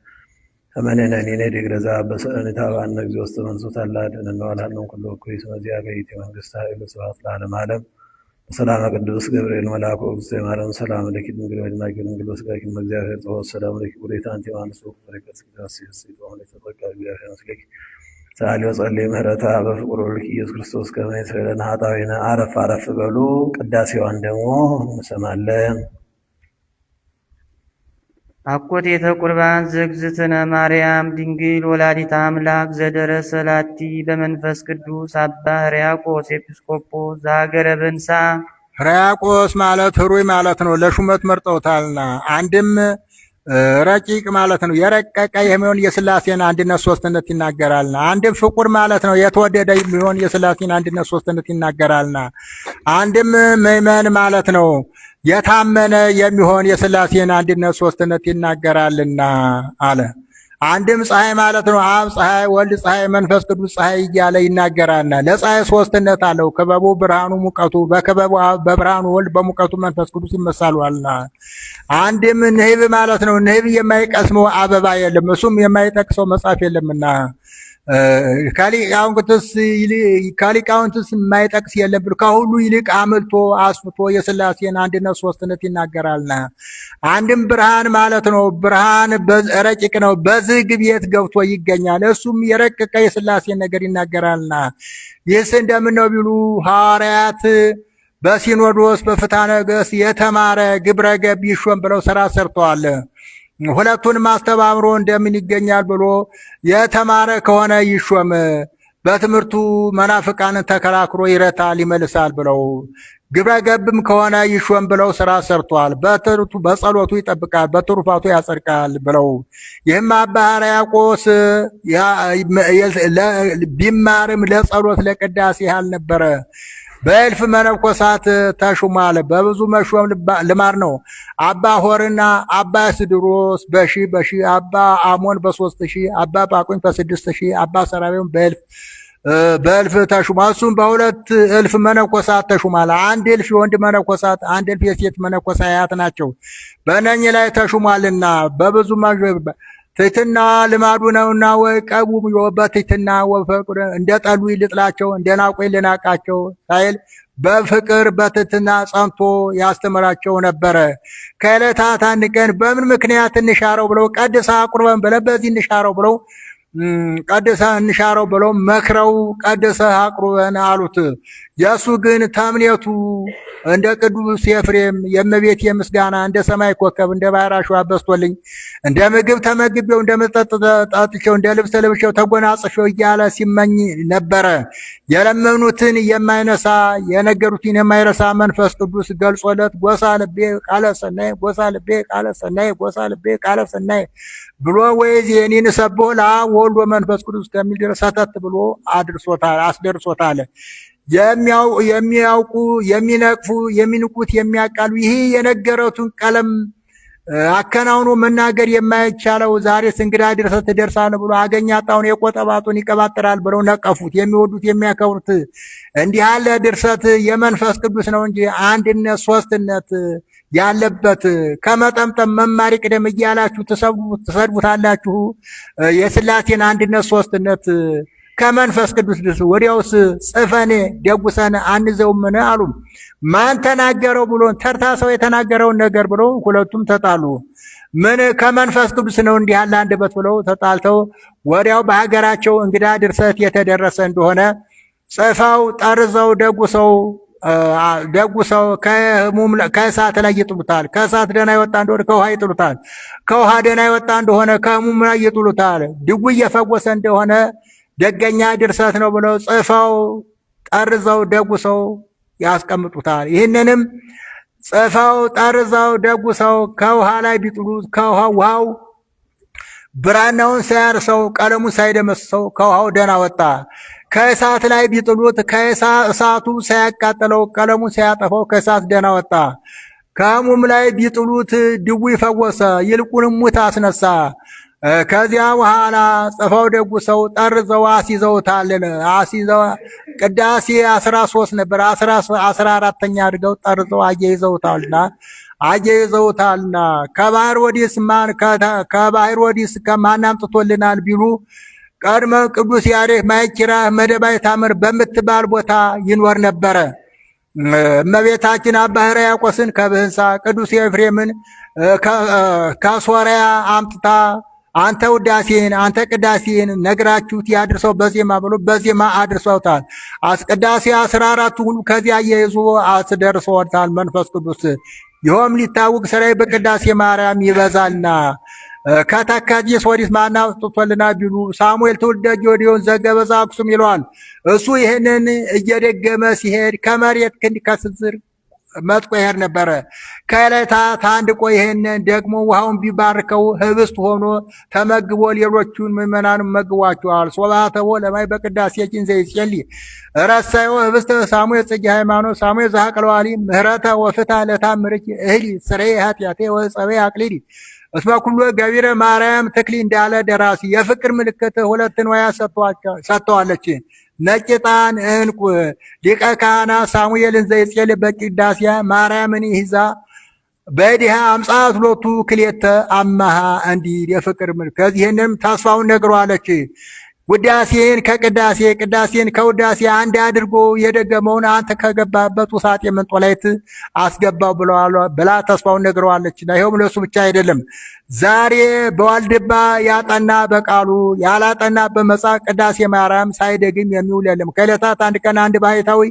ከመ ንሕነኒ ንኅድግ ለዘአበሰነ ኢታብአነ እግዚኦ ውስተ መንሱት አላ አድኅነነ ወሀበነ ኩሎ ኩሪስ መዚአከ ይእቲ መንግሥት ኃይል ወስብሐት ለዓለመ ዓለም በሰላመ ቅዱስ ገብርኤል መልአክ ወእግዝእትየ ማርያም ሰላም ለኪ ድንግል ወለድኪ ድንግል በሥጋኪ እግዚአብሔር ጸባኦት ሰላም ለኪ ቁሪተ አንቲ እምአንስት ወቡሩክ ፍሬ ከርሥኪ ተፈሥሒ ሤቶ ምልዕተ ጸጋ እግዚአብሔር ምስሌኪ ሰአሊ ወጸልዪ ምህረተ ኀበ ፍቁር ወልድኪ ኢየሱስ ክርስቶስ ከመ ይስረይ ለነ ኃጣውኢነ። አረፍ አረፍ በሉ። ቅዳሴዋን ደግሞ እንሰማለን። አኮቴተ ቁርባን ዘእግዝእትነ ማርያም ድንግል ወላዲተ አምላክ ዘደረሰ ላቲ በመንፈስ ቅዱስ አባ ሕርያቆስ ኤጲስቆጶስ ዘሀገረ በንሳ። ሕርያቆስ ማለት ህሩይ ማለት ነው። ለሹመት መርጠውታልና አንድም ረቂቅ ማለት ነው። የረቀቀ የሚሆን የሥላሴን አንድነት ሶስትነት ይናገራልና አንድም ፍቁር ማለት ነው። የተወደደ የሚሆን የሥላሴን አንድነት ሶስትነት ይናገራልና አንድም ምእመን ማለት ነው። የታመነ የሚሆን የሥላሴን አንድነት ሶስትነት ይናገራልና አለ። አንድም ፀሐይ ማለት ነው። አብ ፀሐይ፣ ወልድ ፀሐይ፣ መንፈስ ቅዱስ ፀሐይ እያለ ይናገራልና ለፀሐይ ሶስትነት አለው። ክበቡ ብርሃኑ ሙቀቱ፣ በክበቡ አብ በብርሃኑ ወልድ በሙቀቱ መንፈስ ቅዱስ ይመሳሉና። አንድም ንህብ ማለት ነው። ንህብ የማይቀስመው አበባ የለም፣ እሱም የማይጠቅሰው መጽሐፍ የለምና ከሊቃውንትስ የማይጠቅስ የለም ብሎ ከሁሉ ይልቅ አምልቶ አስፍቶ የሥላሴን አንድነት ሶስትነት ይናገራልና። አንድም ብርሃን ማለት ነው። ብርሃን ረቂቅ ነው፣ በዝግ ቤት ገብቶ ይገኛል። እሱም የረቀቀ የሥላሴን ነገር ይናገራልና። ይህስ እንደምን ነው ቢሉ ሐዋርያት በሲኖዶስ በፍትሐ ነገሥት የተማረ ግብረ ገብ ይሾም ብለው ስራ ሰርተዋል። ሁለቱንም አስተባብሮ እንደምን ይገኛል ብሎ የተማረ ከሆነ ይሾም፣ በትምህርቱ መናፍቃንን ተከራክሮ ይረታል ይመልሳል ብለው፣ ግብረ ገብም ከሆነ ይሾም ብለው ስራ ሰርቷል። በጸሎቱ ይጠብቃል፣ በትሩፋቱ ያጸድቃል ብለው። ይህም አባ ሕርያቆስ ቢማርም ለጸሎት ለቅዳሴ ያልነበረ በእልፍ መነኮሳት ተሹሟል። በብዙ መሾም ልማድ ነው። አባ ሆርና አባ ስድሮስ በሺህ አባ አሞን በ3000 አባ ጳቁኝ በ6000 አባ ሰራቤውን በእልፍ ተሹሟል። እሱም በ2000 መነኮሳት ተሹሟል። 1000 የወንድ መነኮሳት 1000 የሴት መነኮሳያት ናቸው። በእነኚህ ላይ ተሹሟልና በብዙ ትሕትና ልማዱ ነውና ወይ ቀቡ በትሕትና ወፈቅር እንደ ጠሉ ይልጥላቸው እንደ ናቁ ልናቃቸው ሳይል በፍቅር በትሕትና ጸንቶ ያስተምራቸው ነበረ። ከዕለታት አንድ ቀን በምን ምክንያት እንሻረው ብለው ቀድሳ አቁርበን ብለው በዚህ እንሻረው ብለው ቀድሰ እንሻረው ብለው መክረው ቀድሰ አቁርበን አሉት። የእሱ ግን ተምኔቱ እንደ ቅዱስ ኤፍሬም የእመቤቴ ምስጋና እንደ ሰማይ ኮከብ እንደ ባህር አሸዋ በዝቶልኝ እንደ ምግብ ተመግቤው እንደ መጠጥ ጠጥቼው እንደ ልብስ ለብሼው ተጎናጽፌው እያለ ሲመኝ ነበረ። የለመኑትን የማይነሳ የነገሩትን የማይረሳ መንፈስ ቅዱስ ገልጾለት ጎሳ ልቤ ቃለ ሰናይ ጎሳ ልቤ ቃለ ሰናይ ጎሳ ልቤ ቃለ ሰናይ ብሎ ወይዜኒ ንሰብሖ ለአብ ወወልድ ወመንፈስ ቅዱስ ከሚል ድረስ ሰተት ብሎ አስደርሶታል። የሚያውቁ የሚነቅፉ የሚንቁት የሚያቃሉ ይህ የነገረቱን ቀለም አከናውኖ መናገር የማይቻለው ዛሬስ እንግዳ ድርሰት ትደርሳለህ ብሎ አገኛጣውን የቆጠባጡን ይቀባጥራል ብለው ነቀፉት። የሚወዱት የሚያከብሩት እንዲህ ያለ ድርሰት የመንፈስ ቅዱስ ነው እንጂ አንድነት ሶስትነት ያለበት ከመጠምጠም መማር ቅደም እያላችሁ ትሰድቡታላችሁ። የሥላሴን አንድነት ሶስትነት ከመንፈስ ቅዱስ ድረስ ወዲያውስ ጽፈኔ ደጉሰን አንዘውምን አሉ። ማን ተናገረው ብሎ ተርታ ሰው የተናገረውን ነገር ብሎ ሁለቱም ተጣሉ። ምን ከመንፈስ ቅዱስ ነው እንዲህ ያለ አንደበት ብለው ተጣልተው ወዲያው በሀገራቸው እንግዳ ድርሰት የተደረሰ እንደሆነ ጽፈው ጠርዘው ደጉሰው ከእሳት ላይ ይጥሉታል። ከእሳት ደህና የወጣ እንደሆነ ከውሃ ይጥሉታል። ከውሃ ደህና የወጣ እንደሆነ ከህሙም ላይ ይጥሉታል። ድጉ እየፈወሰ እንደሆነ ደገኛ ድርሰት ነው ብለው ጽፈው ጠርዘው ደጉሰው ያስቀምጡታል። ይህንንም ጽፈው ጠርዘው ደጉሰው ከውሃ ላይ ቢጥሉት ውሃው ብራናውን ሳያርሰው ቀለሙን ሳይደመስሰው ከውሃው ደህና ወጣ። ከእሳት ላይ ቢጥሉት እሳቱ ሳያቃጥለው ቀለሙን ሳያጠፋው ከእሳት ደህና ወጣ። ከህሙም ላይ ቢጥሉት ድውይ ፈወሰ፣ ይልቁንም ሙት አስነሳ። ከዚያ በኋላ ጽፈው ደጉሰው ጠርዘው አስይዘውታል። ቅዳሴ 13 ነበር 14ኛ አድርገው ጠርዘው አያይዘውታልና ከባህር ወዲስ ከማን አምጥቶልናል ቢሉ ቀድመ ቅዱስ ያሬድ ማይኪራ መደባይ ታምር በምትባል ቦታ ይኖር ነበረ። እመቤታችን አባ ሕርያቆስን ከብህንሳ ቅዱስ ኤፍሬምን ከሶርያ አምጥታ አንተ ውዳሴን አንተ ቅዳሴን ነግራችሁት ያድርሰው በዜማ ብሎ በዜማ አድርሰውታል። ቅዳሴ 14 ሁሉ ከዚያ እየይዞ አስደርሰውታል መንፈስ ቅዱስ። ይኸውም ሊታወቅ ስራዬ በቅዳሴ ማርያም ይበዛልና ከተከዚስ ወዲስ ማን አምጥቶልናል ቢሉ ሳሙኤል ትውልደ ጌዴዎን ዘገበዛ አክሱም ይለዋል። እሱ ይህንን እየደገመ ሲሄድ ከመሬት ክንድ ከስንዝር መጥቆ ይሄድ ነበረ። ከዕለታት አንድ ቆይ ይሄንን ደግሞ ውሃውን ቢባርከው ህብስት ሆኖ ተመግቦ ሌሎቹን ምዕመናን መግቧቸዋል። ሶባተቦ ለማይ በቅዳሴ ጭን ዘይጼሊ ረሳዮ ህብስተ ሳሙኤል ጽጌ ሃይማኖት ሳሙኤል ዘሐቅለዋሊ ምህረተ ወፍታ ለታምርኪ እህሊ ስሬ ኃጢአቴ ወጸበ አቅሊዲ እስመ ኩሎ ገቢረ ማርያም ተክሊ እንዳለ ደራሲ የፍቅር ምልክት ሁለት ንዋያ ሰጥተዋለች። ነጭ ዕጣን ዕንቁ ሊቀ ካህናት ሳሙኤልን ዘይጼል በቅዳሴያ ማርያምን ይዛ በዲሃ አምጻት ሁለቱ ክሌተ አማሃ እንዲል የፍቅር ምልክት። ይህንም ተስፋውን ነግሯለች። ውዳሴን ከቅዳሴ ቅዳሴን ከውዳሴ አንድ አድርጎ የደገመውን አንተ ከገባበት ውሳጤ መንጦላይት አስገባው ብላ ተስፋውን ነግረዋለች። ይኸውም ለሱ ብቻ አይደለም። ዛሬ በዋልድባ ያጠና በቃሉ ያላጠና በመጽሐፍ ቅዳሴ ማርያም ሳይደግም የሚውል የለም። ከዕለታት አንድ ቀን አንድ ባሕታዊ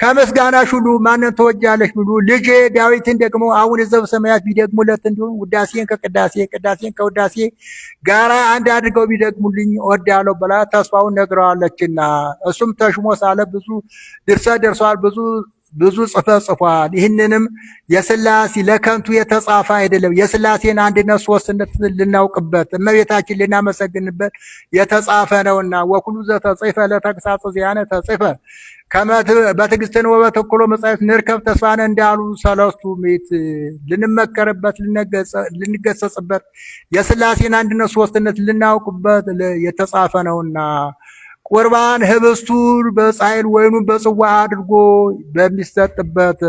ከምስጋናሽ ሁሉ ማንን ትወጃለሽ ብሎ ልጄ ዳዊትን ደግሞ አቡነ ዘበሰማያት ቢደግሙለት እንዲሁም ውዳሴን ከቅዳሴ ቅዳሴን ከውዳሴ ጋራ አንድ አድርገው ቢደግሙልኝ እወዳለሁ ብላ ተስፋውን ነግረዋለችና እሱም ተሽሞ ሳለ ብዙ ድርሰት ደርሷል። ብዙ ጽፏል። ይህንንም የሥላሴ ለከንቱ የተጻፈ አይደለም። የሥላሴን አንድነት ሶስትነት ልናውቅበት እመቤታችን ልናመሰግንበት የተጻፈ ነውና ወኩሉ ዘተጽፈ ለተግሳጽ ዚያነ ተጽፈ በትዕግስትን ወበተኩሎ መጻሕፍት ንርከብ ተስፋነ እንዳሉ ሰለስቱ ምዕት ልንመከርበት ልንገሰጽበት የሥላሴን አንድነት ሶስትነት ልናውቅበት የተጻፈ ነውና ቁርባን ህብስቱን በጻይል ወይኑን በጽዋ አድርጎ በሚሰጥበት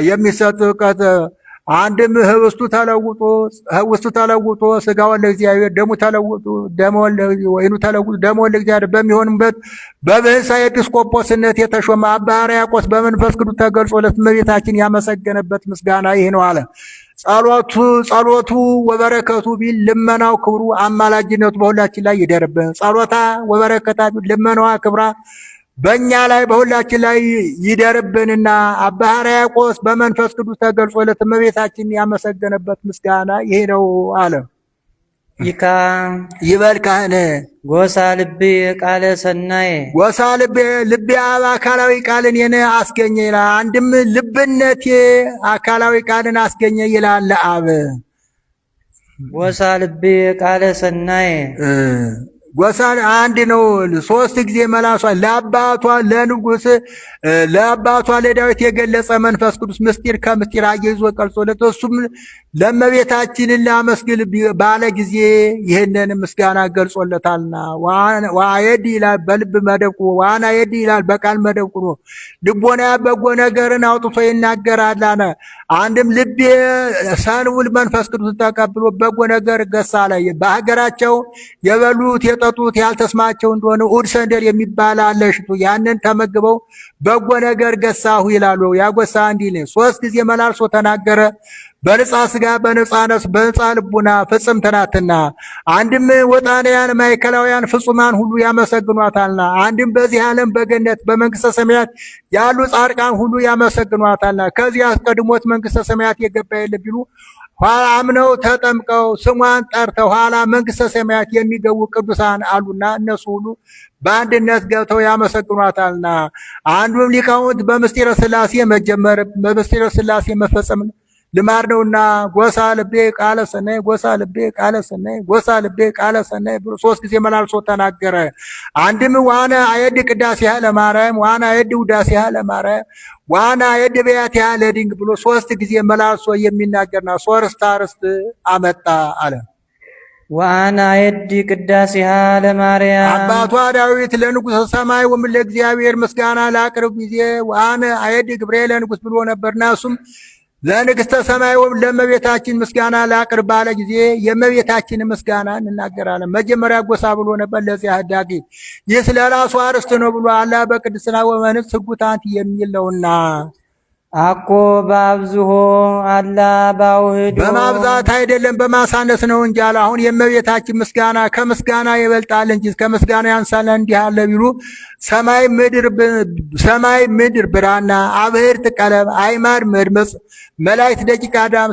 የሚሰጥበት አንድም ህብስቱ ተለውጦ ስጋውን ለእግዚአብሔር ወይኑ ተለውጦ ደሙን ለእግዚአብሔር በሚሆንበት በብህንሳ ኤጲስቆጶስነት የተሾመ አባ ሕርያቆስ በመንፈስ ቅዱስ ተገልጾለት እመቤታችን ያመሰገነበት ምስጋና ይህ ነው አለ። ጸሎቱ ወበረከቱ ቢል ልመናው ክብሩ አማላጅነቱ በሁላችን ላይ ይደርብን። ጸሎታ ወበረከታ ቢል ልመናዋ ክብራ በእኛ ላይ በሁላችን ላይ ይደርብንና አባ ሕርያቆስ በመንፈስ ቅዱስ ተገልጾለት እመቤታችንን ያመሰገነበት ምስጋና ይሄ ነው አለ። ይካ ይበል ካህን ጎሳ ልቤ ቃለ ሰናይ ጎሳ ልቤ አብ አካላዊ ቃልን የነ አስገኘ ይላል። አንድም ልብነቴ አካላዊ ቃልን አስገኘ ይላል ለአብ። ጎሳ ልቤ ቃለ ሰናይ ጎሳ አንድ ነው። ሶስት ጊዜ መላሷ ለአባቷ ለንጉስ ለአባቷ ለዳዊት የገለጸ መንፈስ ቅዱስ ምስጢር ከምስጢር አያይዞ ቀርጾለት እሱም ለእመቤታችንን ላመስግን ባለ ጊዜ ይህንን ምስጋና ገልጾለታልና ዋየድ ይላል በልብ መደብቁ ዋና የድ ይላል በቃል መደብቁ ልቦና በጎ ነገርን አውጥቶ ይናገራል አለ። አንድም ልቤ ሰንውል መንፈስ ቅዱስ ተቀብሎ በጎ ነገር ገሳ ላይ በሀገራቸው የበሉት የጠጡት ያልተስማቸው እንደሆነ ኡድ ሰንደል የሚባል አለ ሽቱ ያንን ተመግበው በጎ ነገር ገሳሁ ይላሉ። ያጎሳ እንዲል ሶስት ጊዜ መላልሶ ተናገረ። በነጻ ስጋ በነጻ ነፍስ በነጻ ልቡና ፍጽምት ናትና አንድም ወጣንያን ማዕከላውያን ፍጹማን ሁሉ ያመሰግኗታልና አንድም በዚህ ዓለም በገነት በመንግስተ ሰማያት ያሉ ጻድቃን ሁሉ ያመሰግኗታልና ከዚህ አስቀድሞት መንግስተ ሰማያት የገባ የለ ቢሉ ኋላ አምነው ተጠምቀው ስሟን ጠርተው ኋላ መንግስተ ሰማያት የሚገቡ ቅዱሳን አሉና እነሱ ሁሉ በአንድነት ገብተው ያመሰግኗታልና አንዱም ሊቃውንት በምስጢረ ሥላሴ መጀመር በምስጢረ ሥላሴ መፈጸም ልማድ ነውና ጎሳ ልቤ ቃለ ሰናይ ጎሳ ልቤ ቃለ ሰናይ ጎሳ ልቤ ቃለ ሰናይ ብሎ ሶስት ጊዜ መላልሶ ተናገረ። አንድም ዋና አየድ ቅዳሴሃ ለማርያም ዋና አየድ ውዳሴሃ ለማርያም ዋና አየድ በያቲሃ ለድንግ ብሎ ሶስት ጊዜ መላልሶ የሚናገርና ሶስት አርዕስት አመጣ አለ። ዋና አየድ ቅዳሴሃ ለማርያም አባቷ ዳዊት ለንጉሥ ሰማይ ወምለ እግዚአብሔር ምስጋና ላቅርብ ጊዜ ዋና አየድ ግብሬ ለንጉሥ ብሎ ነበርና እሱም ለንግሥተ ሰማይ ለእመቤታችን ምስጋና ላቅርብ ባለ ጊዜ የእመቤታችን ምስጋና እንናገራለን። መጀመሪያ ጎሳ ብሎ ነበር። ለዚያ ህዳጊ ይህ ስለ ራሱ አርስት ነው ብሎ አላ በቅድስና ወመንጽ ህጉታንት የሚል ነውና አኮ በአብዝሆ አላ ባውህዶ በማብዛት አይደለም በማሳነስ ነው እንጂ አለ። አሁን የእመቤታችን ምስጋና ከምስጋና ይበልጣል እንጂ ከምስጋና ያንሳል እንዲህ አለ ቢሉ ሰማይ ምድር ብራና አብህርት ቀለም አይማር መድመጽ መላእክት ደቂቀ አዳም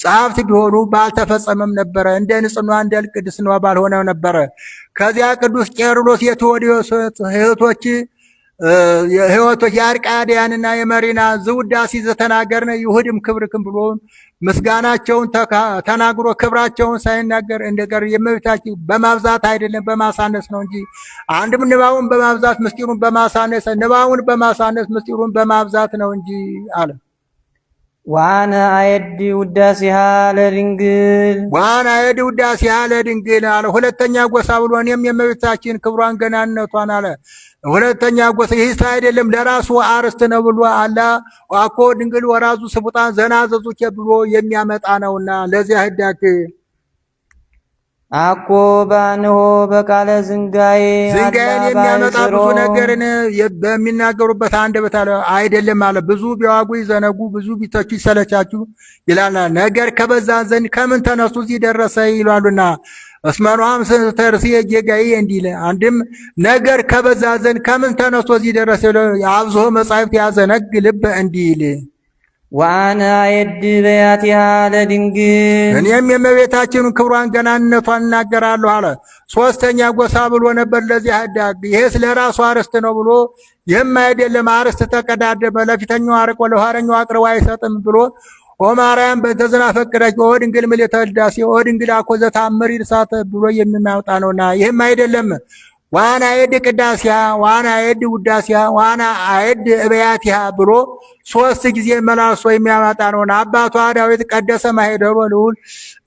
ጸሐፍት ቢሆኑ ባልተፈጸመም ነበረ። እንደ ንጽሕና እንደ ቅድስና ባልሆነ ነበረ። ከዚያ ቅዱስ ቄርሎስ የቴዎዶስ ህይወቶች የአርቃዲያንና የመሪና ዝውዳሴ ዘተናገርነ ይሁድም ክብርክም ብሎ ምስጋናቸውን ተናግሮ ክብራቸውን ሳይናገር እንደቀር የእመቤታችን በማብዛት አይደለም በማሳነስ ነው እንጂ አንድም ንባቡን በማብዛት ምስጢሩን በማሳነስ ንባቡን በማሳነስ ምስጢሩን በማብዛት ነው እንጂ አለ። ዋና አየድ ውዳሴሃ ለድንግል ዋና አየድ ውዳሴሃ ለድንግል አለ። ሁለተኛ ጎሳ ብሎ እኔም የእመቤታችን ክብሯን ገናነቷን አለ። ሁለተኛ ጎሳ ይህ አይደለም ለራሱ አርስት ነው ብሎ አላ አኮ ድንግል ወራዙ ስቡጣን ዘናዘዙች ብሎ የሚያመጣ ነውና ለዚያ ህዳክ አኮ ባንሆ በቃለ ዝንጋይን የሚያመጣ ብዙ ነገርን በሚናገሩበት አንደበት አይደለም አለ። ብዙ ቢዋጉ ይዘነጉ ብዙ ቢተቹ ይሰለቻችሁ ይላልና ነገር ከበዛ ዘንድ ከምን ተነሱ እዚህ ደረሰ ይሏሉና እስመኗም ስተርሲ የጌጋይ እንዲል አንድም ነገር ከበዛ ዘንድ ከምን ተነስቶ እዚህ ደረሰ አብዞ መጻሕፍት ያዘነግ ልብ እንዲል ዋና አየድ በያቲሃ ለድንግል እኔም የእመቤታችንን ክብሯን ገናንነቷን እናገራለሁ አለ። ሶስተኛ ጎሳ ብሎ ነበር ለዚህ ህዳግ ይሄ ስለ ራሱ አርስት ነው ብሎ ይህም አይደለም አርስት ተቀዳደመ ለፊተኛው አርቆ ለኋረኛው አቅርቦ አይሰጥም ብሎ ኦ ማርያም በተዘና ፈቅደች ኦ ድንግል ምልዕተ ውዳሴ ኦ ድንግል አኮ ዘተአምር ይርሳት ብሎ የሚያወጣ ነውና ይህም አይደለም ዋና አየድ ቅዳሴሃ ዋና አየድ ውዳሴሃ ዋና አየድ እበያቲሃ ብሎ ሶስት ጊዜ መላልሶ የሚያመጣ ነውና አባቷ ዳዊት ቀደሰ ማኅደሮ ልዑል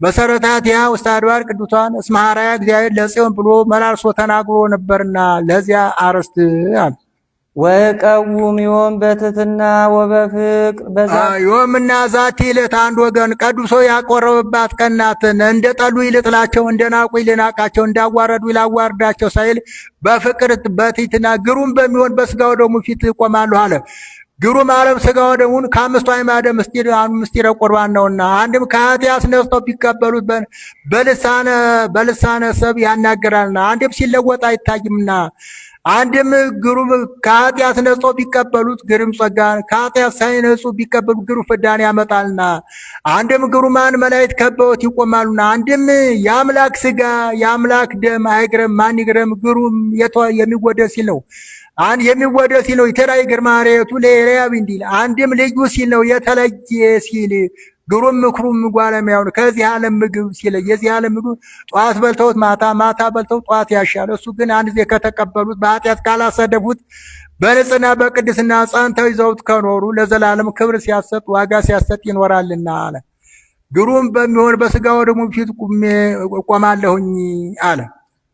መሰረታቲሃ ውስተ አድባር ቅዱሳን እስመ ሐረያ እግዚአብሔር ለጽዮን ብሎ መላልሶ ተናግሮ ነበርና ለዚያ አርስት አለ። ወቀውም ዮም በትሕትና ወበፍቅር በዛ ዮምና ዛቲ ዕለት አንድ ወገን ቀድሶ ያቆረበባት ቀናትን እንደ ጠሉ ይልጥላቸው እንደ ናቁ ይልናቃቸው እንዳዋረዱ ይላዋርዳቸው ሳይል በፍቅር በትሕትና ግሩም በሚሆን በስጋው ደሙ ፊት ይቆማሉ አለ። ግሩም ዓለም ስጋው ደሙን ከአምስቱ አዕማደ ምስጢር ምስጢረ ቁርባን ነውና አንድም ከኃጢአት ነስተው ቢቀበሉት በልሳነ ሰብ ያናገራልና አንድም ሲለወጥ አይታይምና አንድም ግሩም ከኃጢአት ነጾ ቢቀበሉት ግሩም ጸጋን ከኃጢአት ሳይነጹ ቢቀበሉ ግሩም ፍዳን ያመጣልና አንድም ግሩማን መላእክት ከበውት ይቆማሉና አንድም የአምላክ ሥጋ የአምላክ ደም አይግረም ማን ይግረም ግሩም የሚወደድ ሲል ነው። የሚወደድ ሲል ነው። የተራይ ግርማ ሬቱ ለኤልያብ እንዲል አንድም ልዩ ሲል ነው። የተለየ ሲል ግሩም ምክሩም ጓለሚያውን ከዚህ ዓለም ምግብ ሲል የዚህ ዓለም ምግብ ጧት በልተውት ማታ ማታ በልተው ጧት ያሻል። እሱ ግን አንድ ጊዜ ከተቀበሉት በኃጢአት ካላሰደፉት በንጽህና በቅድስና ጸንተው ይዘውት ከኖሩ ለዘላለም ክብር ሲያሰጥ ዋጋ ሲያሰጥ ይኖራልና አለ። ግሩም በሚሆን በሥጋ ወደሙ ፊት እቆማለሁኝ አለ።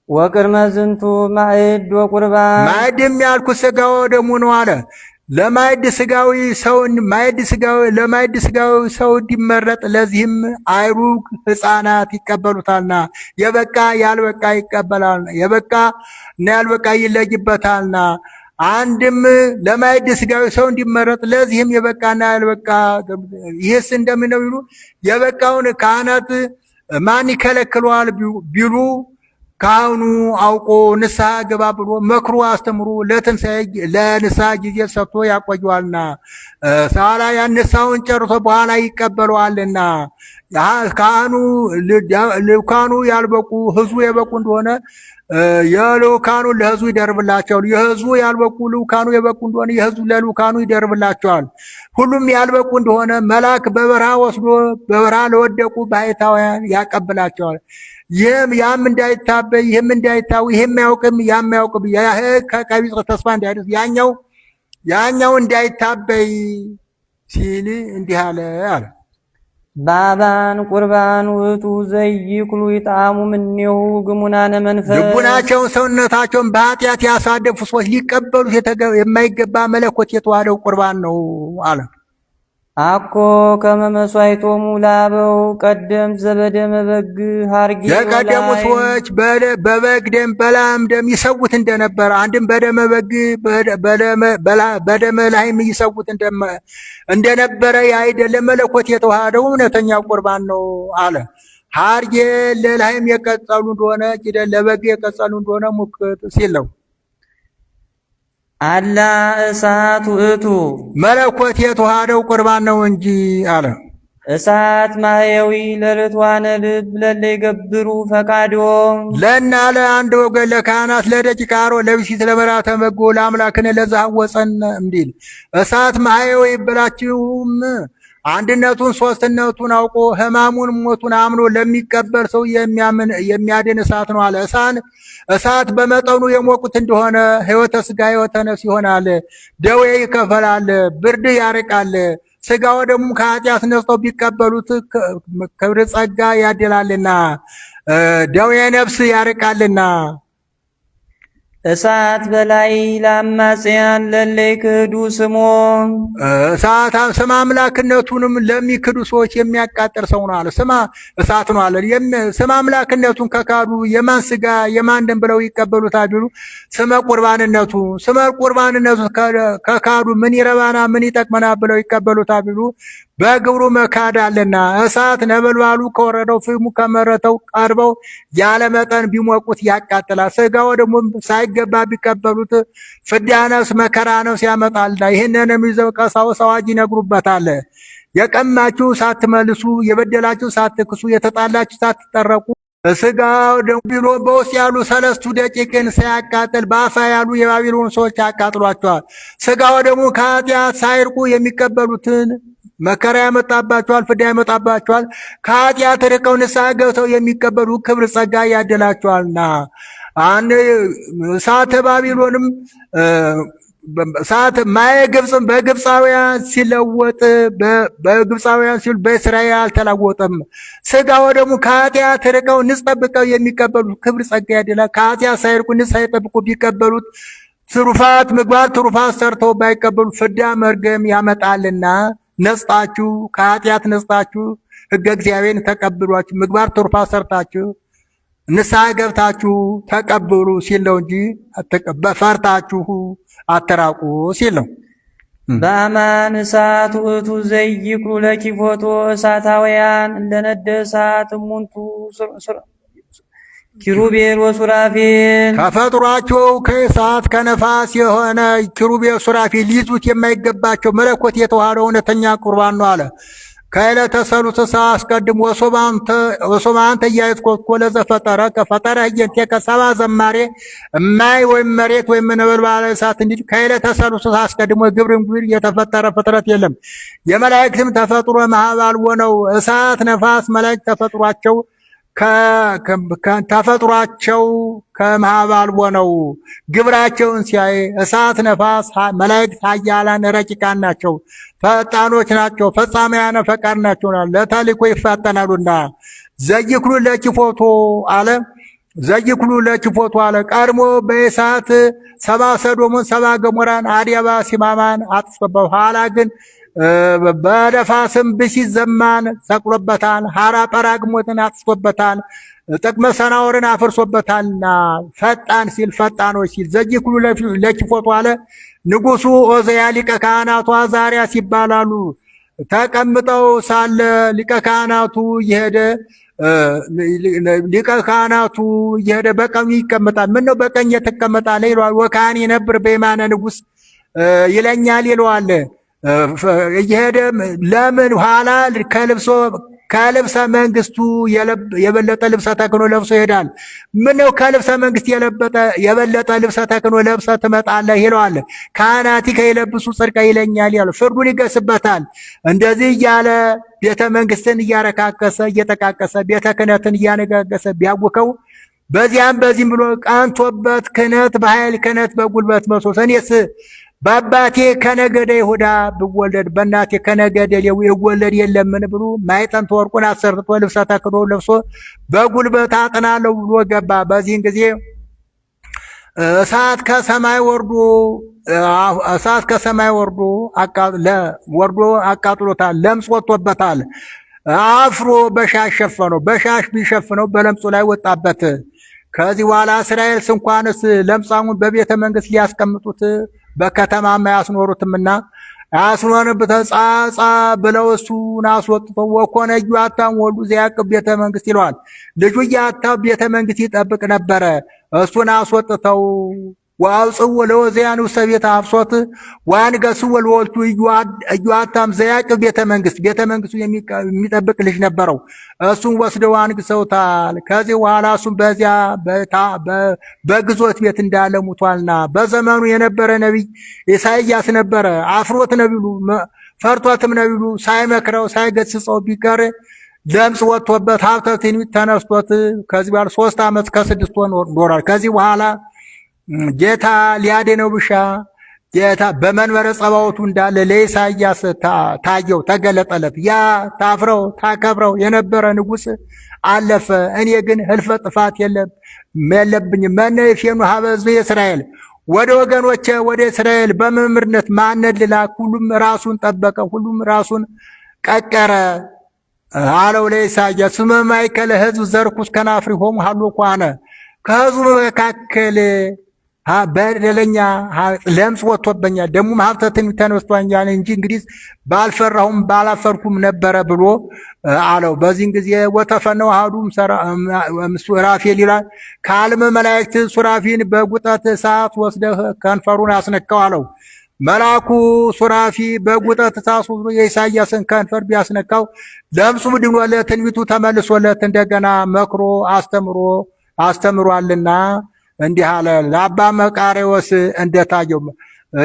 ወቅድመ ዝንቱ ማዕድ ወቁርባን ማዕድም ያልኩት ሥጋ ወደሙ ነው አለ። ለማዕድ ሥጋዊ ሰው እንዲመረጥ ለዚህም አይሩግ ሕፃናት ይቀበሉታልና የበቃ ያልበቃ ይቀበላልና የበቃ እና ያልበቃ ይለይበታልና አንድም ለማዕድ ሥጋዊ ሰው እንዲመረጥ ለዚህም የበቃና ያልበቃ ይህስ እንደምን ነው ይሉ የበቃውን ካህናት ማን ይከለክለዋል ቢሉ ካህኑ አውቆ ንስሐ ገባ ብሎ መክሮ አስተምሮ ለንስሐ ጊዜ ሰጥቶ ያቆየዋልና ሳላ ያነሳውን ጨርሶ በኋላ ይቀበለዋልና ካህኑ ልኡካኑ ያልበቁ ሕዝቡ የበቁ እንደሆነ የልኡካኑ ለሕዝቡ ይደርብላቸዋል። የሕዝቡ ያልበቁ ልኡካኑ የበቁ እንደሆነ የሕዝቡ ለልኡካኑ ይደርብላቸዋል። ሁሉም ያልበቁ እንደሆነ መልአክ በበረሃ ወስዶ በበረሃ ለወደቁ ባሕታውያን ያቀብላቸዋል። ይህም ያም እንዳይታበይ ይህም እንዳይታው ይህም ያውቅም ያም ያውቅም ከቀቢጸ ተስፋ እንዳይደርስ ያኛው እንዳይታበይ ሲል እንዲህ አለ። ባባን ቁርባን ውእቱ ዘይክሉ ይጣሙ ምኔሁ ግሙናነ መንፈስ ልቡናቸውን ሰውነታቸውን በኃጢአት ያሳደፉ ሰዎች ሊቀበሉት የማይገባ መለኮት የተዋሃደው ቁርባን ነው አለ። አኮ ከመመስዋዕቶሙ ላበው ቀደም ዘበደመ በግ ሀርጌ የቀደሙ ሰዎች በበግ ደም በላም ደም ይሰውት እንደነበረ አንድም በደመ በግ በደመ ላህም ይሰውት እንደነበረ ያይደለ መለኮት የተዋሃደው እውነተኛ ቁርባን ነው አለ። ሀርጌ ለላህም የቀጸሉ እንደሆነ ኪደን ለበግ የቀጸሉ እንደሆነ ሙክት ሲል ነው። አላ እሳት ውእቱ መለኮት የተዋሃደው ቁርባን ነው እንጂ አለ። እሳት ማየዊ ለርትዋነ ልብ ለለ ይገብሩ ፈቃዶም ለና ለአንድ ወገን ለካህናት ለደቂቀ አሮን ለብሲት ለመራተ መጎ ለአምላክን ለዛወፀን እንዲል እሳት ማየዊ ብላችሁም አንድነቱን ሶስትነቱን አውቆ ሕማሙን ሞቱን አምኖ ለሚቀበል ሰው የሚያድን እሳት ነው አለ። እሳት በመጠኑ የሞቁት እንደሆነ ሕይወተ ሥጋ ሕይወተ ነፍስ ይሆናል። ደዌ ይከፈላል፣ ብርድ ያርቃል። ሥጋ ወደሙም ከኃጢአት ነጽተው ቢቀበሉት ክብር ጸጋ ያድላልና ደዌ ነፍስ ያርቃልና። እሳት በላይ ለአማጽያን ለለይ ክህዱ ስሞ እሳት ስም አምላክነቱንም ለሚክዱ ሰዎች የሚያቃጥር ሰው ነው አለ። ስማ እሳት ነው አለ። ስም አምላክነቱን ከካዱ የማን ሥጋ የማን ደም ብለው ይቀበሉታል ቢሉ ስመ ቁርባንነቱ ከካዱ ምን ይረባና ምን ይጠቅመና ብለው ይቀበሉታል ቢሉ በግብሩ መካድ አለና እሳት ነበልባሉ ከወረደው ፍሙ ከመረተው ቀርበው ያለ መጠን ቢሞቁት ያቃጥላል። ሥጋው ደግሞ ሳይገባ ቢቀበሉት ፍዳ ነፍስ መከራ ነፍስ ያመጣልና ይህንንም ይዘው ቀሳውስት አዋጅ ይነግሩበታል። የቀማችሁ ሳትመልሱ፣ የበደላችሁ ሳትክሱ፣ የተጣላችሁ ሳትጠረቁ ሥጋው ደግሞ ብሎ በውስጥ ያሉ 3 ደቂቅን ሳያቃጥል በአፋ ያሉ የባቢሎን ሰዎች ያቃጥሏቸዋል። ሥጋው ደግሞ ከኃጢአት ሳይርቁ የሚቀበሉትን መከራ ያመጣባቸዋል፣ ፍዳ ያመጣባቸዋል። ከኃጢአት ርቀው ንስሐ ገብተው የሚቀበሉ ክብር ጸጋ ያደላቸዋልና እሳተ ባቢሎንም እሳት ማየ ግብፅም በግብፃውያን ሲለወጥ በግብፃውያን ሲሉ በእስራኤል አልተለወጠም። ሥጋው ደግሞ ከኃጢአት ርቀው ንጽሕ ጠብቀው የሚቀበሉ ክብር ጸጋ ያደላል። ከኃጢአት ሳይርቁ ንጽሕ ሳይጠብቁ ቢቀበሉት ትሩፋት ምግባር ትሩፋት ሰርተው ባይቀበሉ ፍዳ መርገም ያመጣልና ነጽታችሁ ከኃጢአት ነጽታችሁ ሕገ እግዚአብሔርን ተቀብሏችሁ ምግባር ትሩፋት ሰርታችሁ ንስሐ ገብታችሁ ተቀብሉ ሲል ነው እንጂ ፈርታችሁ አትራቁ ሲል ነው። በአማን እሳት ውእቱ ዘይክሉ ለኪፎቶ እሳታውያን እንደነደ እሳት እሙንቱ ኪሩቤል ወሱራፌል ተፈጥሯቸው ከእሳት ከነፋስ የሆነ ኪሩቤል ሱራፌል ሊይዙት የማይገባቸው መለኮት የተዋሃደው እውነተኛ ቁርባን ነው አለ። ከዕለተ ሰሉስ አስቀድሞ ወሶባንተ ኢያእትኮ ለዘፈጠረ ከፈጠረ ህየንቴከ ሰብአ ዘማሬ እማይ ወይም መሬት ወይም ነበልባለ እሳት እንዲል ከዕለተ ሰሉስ አስቀድሞ ግብርም የተፈጠረ ፍጥረት የለም። የመላእክትም ተፈጥሮ መሀባል ሆነው እሳት ነፋስ መላእክት ተፈጥሯቸው ከመሀባል ሆነው ግብራቸውን ሲያይ እሳት ነፋስ መላእክት ኃያላን ረቂቃን ናቸው፣ ፈጣኖች ናቸው፣ ፈጻሚያነ ፈቃድ ናቸው፣ ለተልእኮ ይፋጠናሉና። ዘይክሉ ለኪፎቶ አለ ዘይክሉ ለኪፎቶ አለ ቀድሞ በእሳት ሰባ ሰዶምን ሰባ ገሞራን አድያባ ሲማማን አጥፍቶ ኋላ ግን በነፋስም ብሲት ዘማን ሰቅሎበታል። ሐራ ጰራቅሊጦስን አጥፍቶበታል። ጥቅመ ሰናዖርን አፍርሶበታልና ፈጣን ሲል ፈጣኖች ሲል ዘይክሉ ለኪፎቶ አለ። ንጉሡ ዖዝያ ሊቀ ካህናቱ አዛርያስ ይባላሉ። ተቀምጠው ሳለ ሊቀ ካህናቱ እየሄደ በቀኙ ይቀመጣል። ምን ነው በቀኝ ትቀመጣለህ ይለዋል። ወካህን የነብር በየማነ ንጉሥ ይለኛል ይለዋል። እየሄደ ለምን ኋላ ከልብሰ መንግስቱ የበለጠ ልብሰ ተክህኖ ለብሶ ይሄዳል። ምነው ከልብሰ መንግስት የበለጠ ልብሰ ተክህኖ ለብሰ ትመጣለህ ይለዋል። ካህናቲከ ይለብሱ ጽድቀ ይለኛል ያለው ፍርዱን ይገስበታል። እንደዚህ እያለ ቤተ መንግስትን እያረካከሰ እየጠቃቀሰ ቤተ ክህነትን እያነጋገሰ ቢያውከው በዚያም በዚህም ብሎ ቀንቶበት ክህነት በኃይል ክህነት በጉልበት መስሎት እኔስ በአባቴ ከነገደ ይሁዳ ብወለድ በእናቴ ከነገደ ሌዊ ይወለድ የለምን ብሎ ማዕጠንተ ወርቁን አሰርቶ ልብሰ ተክህኖ ለብሶ በጉልበት አጥናለሁ ብሎ ገባ። በዚህን ጊዜ እሳት ከሰማይ ወርዶ አቃጥሎታል። ለምጽ ወጥቶበታል። አፍሮ በሻሽ ሸፈነው። በሻሽ ቢሸፍነው በለምጹ ላይ ወጣበት። ከዚህ በኋላ እስራኤል እንኳንስ ለምጻሙን በቤተ መንግስት ሊያስቀምጡት በከተማማ ያስኖሩትምና ያስኖርበት ጻጻ ብለው እሱን አስወጥተው ወኮነ ኢዮአታም ወልዱ ዘያዕቅብ ቤተ መንግስት ይለዋል። ልጁ ኢዮአታም ቤተ መንግስት ይጠብቅ ነበረ። እሱን አስወጥተው ወአውጽኡ ለዖዝያን ውስተ ቤተ አብሶት ወአንገሥዎ ለወልቱ ኢዮአታም ዘያዕቅብ ቤተ መንግስቱ የሚጠብቅ ልጅ ነበረው። እሱን ወስደው አንግሰውታል። ከዚህ በኋላ እሱም በዚያ በግዞት ቤት እንዳለ ሙቷልና በዘመኑ የነበረ ነቢይ ኢሳይያስ ነበረ። አፍሮት ነቢሉ ፈርቶትም ነቢሉ ሳይመክረው ሳይገስጸው ቢቀር ለምጽ ወጥቶበት ሀብተ ትንቢት ተነስቶት ከዚህ በኋላ 3 ዓመት ከ6 ወር ኖሯል። ከዚህ በኋላ ጌታ ሊያድነው ብሻ ጌታ በመንበረ ጸባዖቱ እንዳለ ለኢሳይያስ ታየው፣ ተገለጠለት። ያ ታፍረው ታከብረው የነበረ ንጉሥ አለፈ። እኔ ግን ህልፈት ጥፋት የለብኝም። መነ ይፌኑ ሀበ ሕዝበ እስራኤል ወደ ወገኖቼ ወደ እስራኤል በመምህርነት ማንን ልላክ? ሁሉም ራሱን ጠበቀ፣ ሁሉም ራሱን ቀቀረ አለው ለኢሳይያስ። ስመ ማእከለ ሕዝብ ዘርኩስ ከናፍሪሆሙ ሀሎ ኳነ ከሕዝቡ መካከል በደለኛ ለምጽ ወጥቶብኛል፣ ደሙም ሀብተ ትንቢት ተነስቶኛል እንጂ እንግዲህ ባልፈራሁም ባላፈርኩም ነበረ ብሎ አለው። በዚህን ጊዜ ወተፈነው አሐዱም ሱራፌል ይላል ከዓለመ መላእክት ሱራፊን በጉጠት እሳት ወስደህ ከንፈሩን አስነካው አለው። መልአኩ ሱራፊ በጉጠት እሳት ወስዶ የኢሳይያስን ከንፈር ቢያስነካው ለምጹ ድኖለት ትንቢቱ ተመልሶለት እንደገና መክሮ አስተምሯልና እንዲህ አለ። ለአባ መቃርዮስ እንደታየው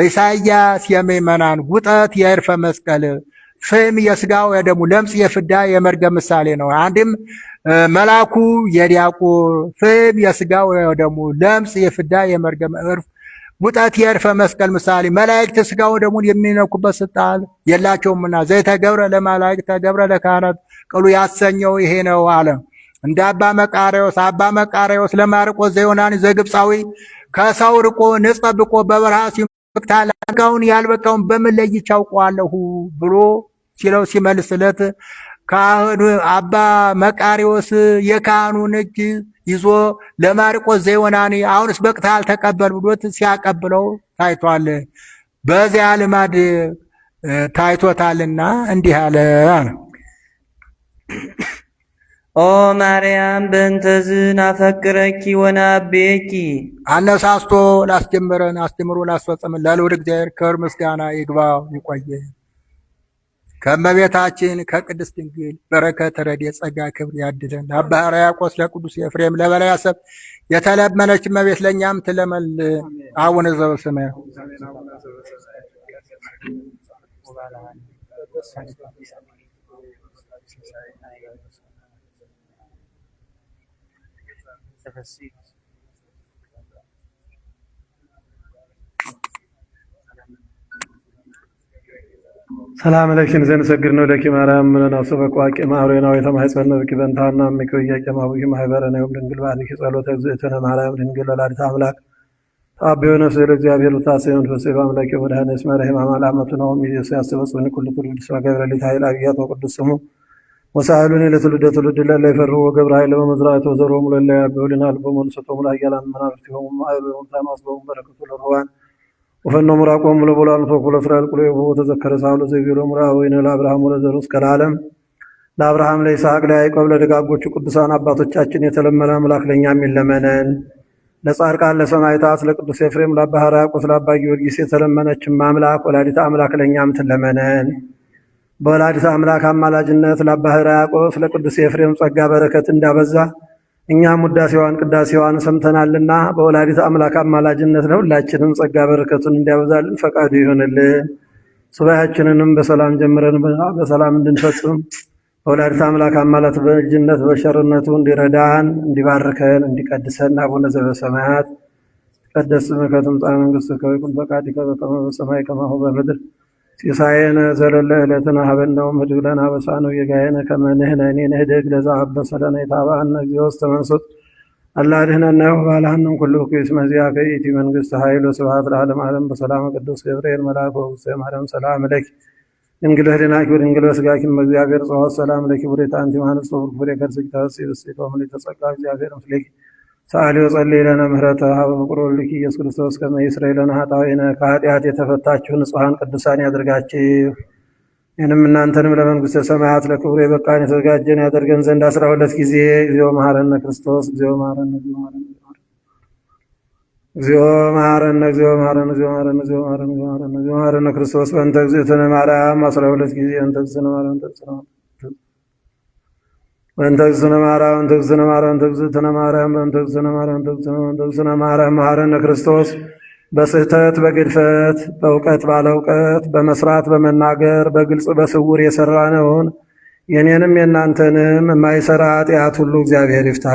ኢሳይያስ የምእመናን ጉጠት የዕርፈ መስቀል ፍም የስጋው የደሙ ለምጽ የፍዳ የመርገም ምሳሌ ነው። አንድም መልአኩ የዲያቆን ፍም የስጋው የደሙ ለምጽ የፍዳ የመርገም ጉጠት የዕርፈ መስቀል ምሳሌ። መላእክት ስጋው ደሙን የሚነኩበት ስልጣን የላቸውምና ዘይተገብረ ለመላእክት ተገብረ ለካህናት ቅሉ ያሰኘው ይሄ ነው አለ። እንደ አባ መቃርዮስ ለማርቆስ ዘዮናኒ ዘግብፃዊ ከሰው ርቆ ንጽ ጠብቆ በበረሃ ሲመክታል አልጋውን ያልበቃውን በምን ለይቼ አውቀዋለሁ ብሎ ሲለው ሲመልስለት ካህኑ አባ መቃርዮስ የካህኑን እጅ ይዞ ለማርቆስ ዘዮናኒ አሁንስ በቅተሃል ተቀበል ብሎት ሲያቀብለው ታይቷል። በዚያ ልማድ ታይቶታልና እንዲህ አለ። ኦ ማርያም በእንተዝን አፈቅረኪ ወናቤኪ አነሳስቶ ላስጀመረን አስጀምሮ ላስፈጸመን ለልዑል እግዚአብሔር ክብር ምስጋና ይግባው ይቆየን። ከእመቤታችን ከቅድስት ድንግል በረከት ረድኤት ጸጋ ክብር ያድለን። ለአባ ሕርያቆስ ለቅዱስ ኤፍሬም ለበላይ አሰብ የተለመነች እመቤት ለእኛም ትለመልን። አቡነ ዘበሰማያት ሰላም ለኪን ዘንሰግድ ነው ለኪ ማርያም ምነና ሰበቋቂ ማህረና የተማህፀነ በቂ በንታና ምክውያቄ ማቡይ ማህበረና ይሁን ድንግል ባልኪ ጸሎተ እግዚእትነ ማርያም ድንግል ወላዲተ አምላክ ታበየነ ስለ እግዚአብሔር ታሰየን ፈሰባ አምላክ ወዳነስ ማርያም አማላመቱ ነው ሚስ ያስበጽን ኩሉ ትውልድ ስራ ገብረ ኃይል አብያት ወቅዱስ ስሙ ወሳሉን ለትውልደ ትውልድ ለለ ይፈሩ ወገብረ ኃይል በመዝራቱ ዘሮሙ ለለ ያበውልና በመንሰቶም ላይ ያላን መናፍርቲሆም ማይሉን ታማስበው በረከቱ ለሩዋን ወፈኖ ምራቆም ለቦላን ተኩለ እስራኤል ቁለ ተዘከረ ሳውሎ ዘይቢሮ ምራ ወይነ ለአብርሃም ወለዘሩስ ከላለም ለአብርሃም ለይስሐቅ ለያዕቆብ ለደጋጎቹ ቅዱሳን አባቶቻችን የተለመነ አምላክ ለኛም ይለመነን። ለጻድቃን ለሰማዕታት ለቅዱስ ኤፍሬም ለአባ ሕርያቆስ ለአባ ጊዮርጊስ የተለመነችም አምላክ ወላዲተ አምላክ ለኛም ትለመነን። በወላዲተ አምላክ አማላጅነት ለአባ ሕርያቆስ ለቅዱስ ኤፍሬም ጸጋ በረከት እንዳበዛ እኛም ውዳሴዋን ቅዳሴዋን ሰምተናልና በወላዲተ አምላክ አማላጅነት ለሁላችንም ጸጋ በረከቱን እንዲያበዛልን ፈቃዱ ይሆንልን። ሱባኤያችንንም በሰላም ጀምረን በሰላም እንድንፈጽም በወላዲተ አምላክ አማላት በእጅነት በሸርነቱ እንዲረዳን እንዲባርከን እንዲቀድሰን። አቡነ ዘበሰማያት ይትቀደስ ስምከ ትምጻእ መንግሥትከ ወይኩን ፈቃድከ በከመ በሰማይ ከማሁ በምድር ሲሳየነ ዘለለ ዕለትነ ሀበነ ወኅድግ ለነ አበሳነ ወጌጋየነ ከመ ንሕነኒ ንኅድግ ለዘአበሰ ለነ ኢታብአነ እግዚኦ ውስተ መንሱት አላ አድኅነነ ወባልሐነ ኩሉ ኩይስ መዚአከ ይእቲ መንግሥተ ኃይል ወስብሐት ለዓለመ ዓለም። በሰላመ ቅዱስ ገብርኤል መልአክ ወእግዝእትየ ማርያም ሰላም ለኪ ድንግል ህሊናኪ ወድንግል በሥጋኪ እምእግዚአብሔር ጸወት ሰላም ለኪ ብሬታ አንቲ እምአንስት ወፍሬ ከርሥኪ ተፈሥሒ ብእሲቶ ምልዕተ ጸጋ እግዚአብሔር ምስሌኪ ሰአሊ ወጸልይ ለነ ምህረተ ሀበ ፍቁር ወልድኪ ኢየሱስ ክርስቶስ ከመ ይስረይ ለነ ኃጣውኢነ ከኃጢአት የተፈታችሁ ንጹሐን ቅዱሳን ያድርጋችሁ። ይህንም እናንተንም ለመንግሥተ ሰማያት ለክብሩ የበቃን የተዘጋጀን ያደርገን ዘንድ 12 ጊዜ እግዚኦ መሐረነ ክርስቶስ እግዚኦ መሐረነ እግዚኦ መሐረነ እግዚኦ መሐረነ እግዚኦ መሐረነ እግዚኦ መሐረነ እግዚኦ መሐረነ እግዚኦ መሐረነ እግዚኦ መሐረነ ክርስቶስ በእንተ እግዝእትነ ማርያም 12 ጊዜ እንተ እግዝእትነ ማርያም በእንተ እግዝእትነ ማርያም እንተ እግዝእትነ ማርያም እንተ እግዝእትነ ማርያም እንተ እግዝእትነ ማርያም እንተ እግዝእትነ ማርያም መሐረነ ክርስቶስ በስህተት በግድፈት በእውቀት ባለ እውቀት በመስራት በመናገር በግልጽ በስውር የሰራነውን የኔንም የእናንተንም የማይሰራ ኃጢአት ሁሉ እግዚአብሔር ይፍታ።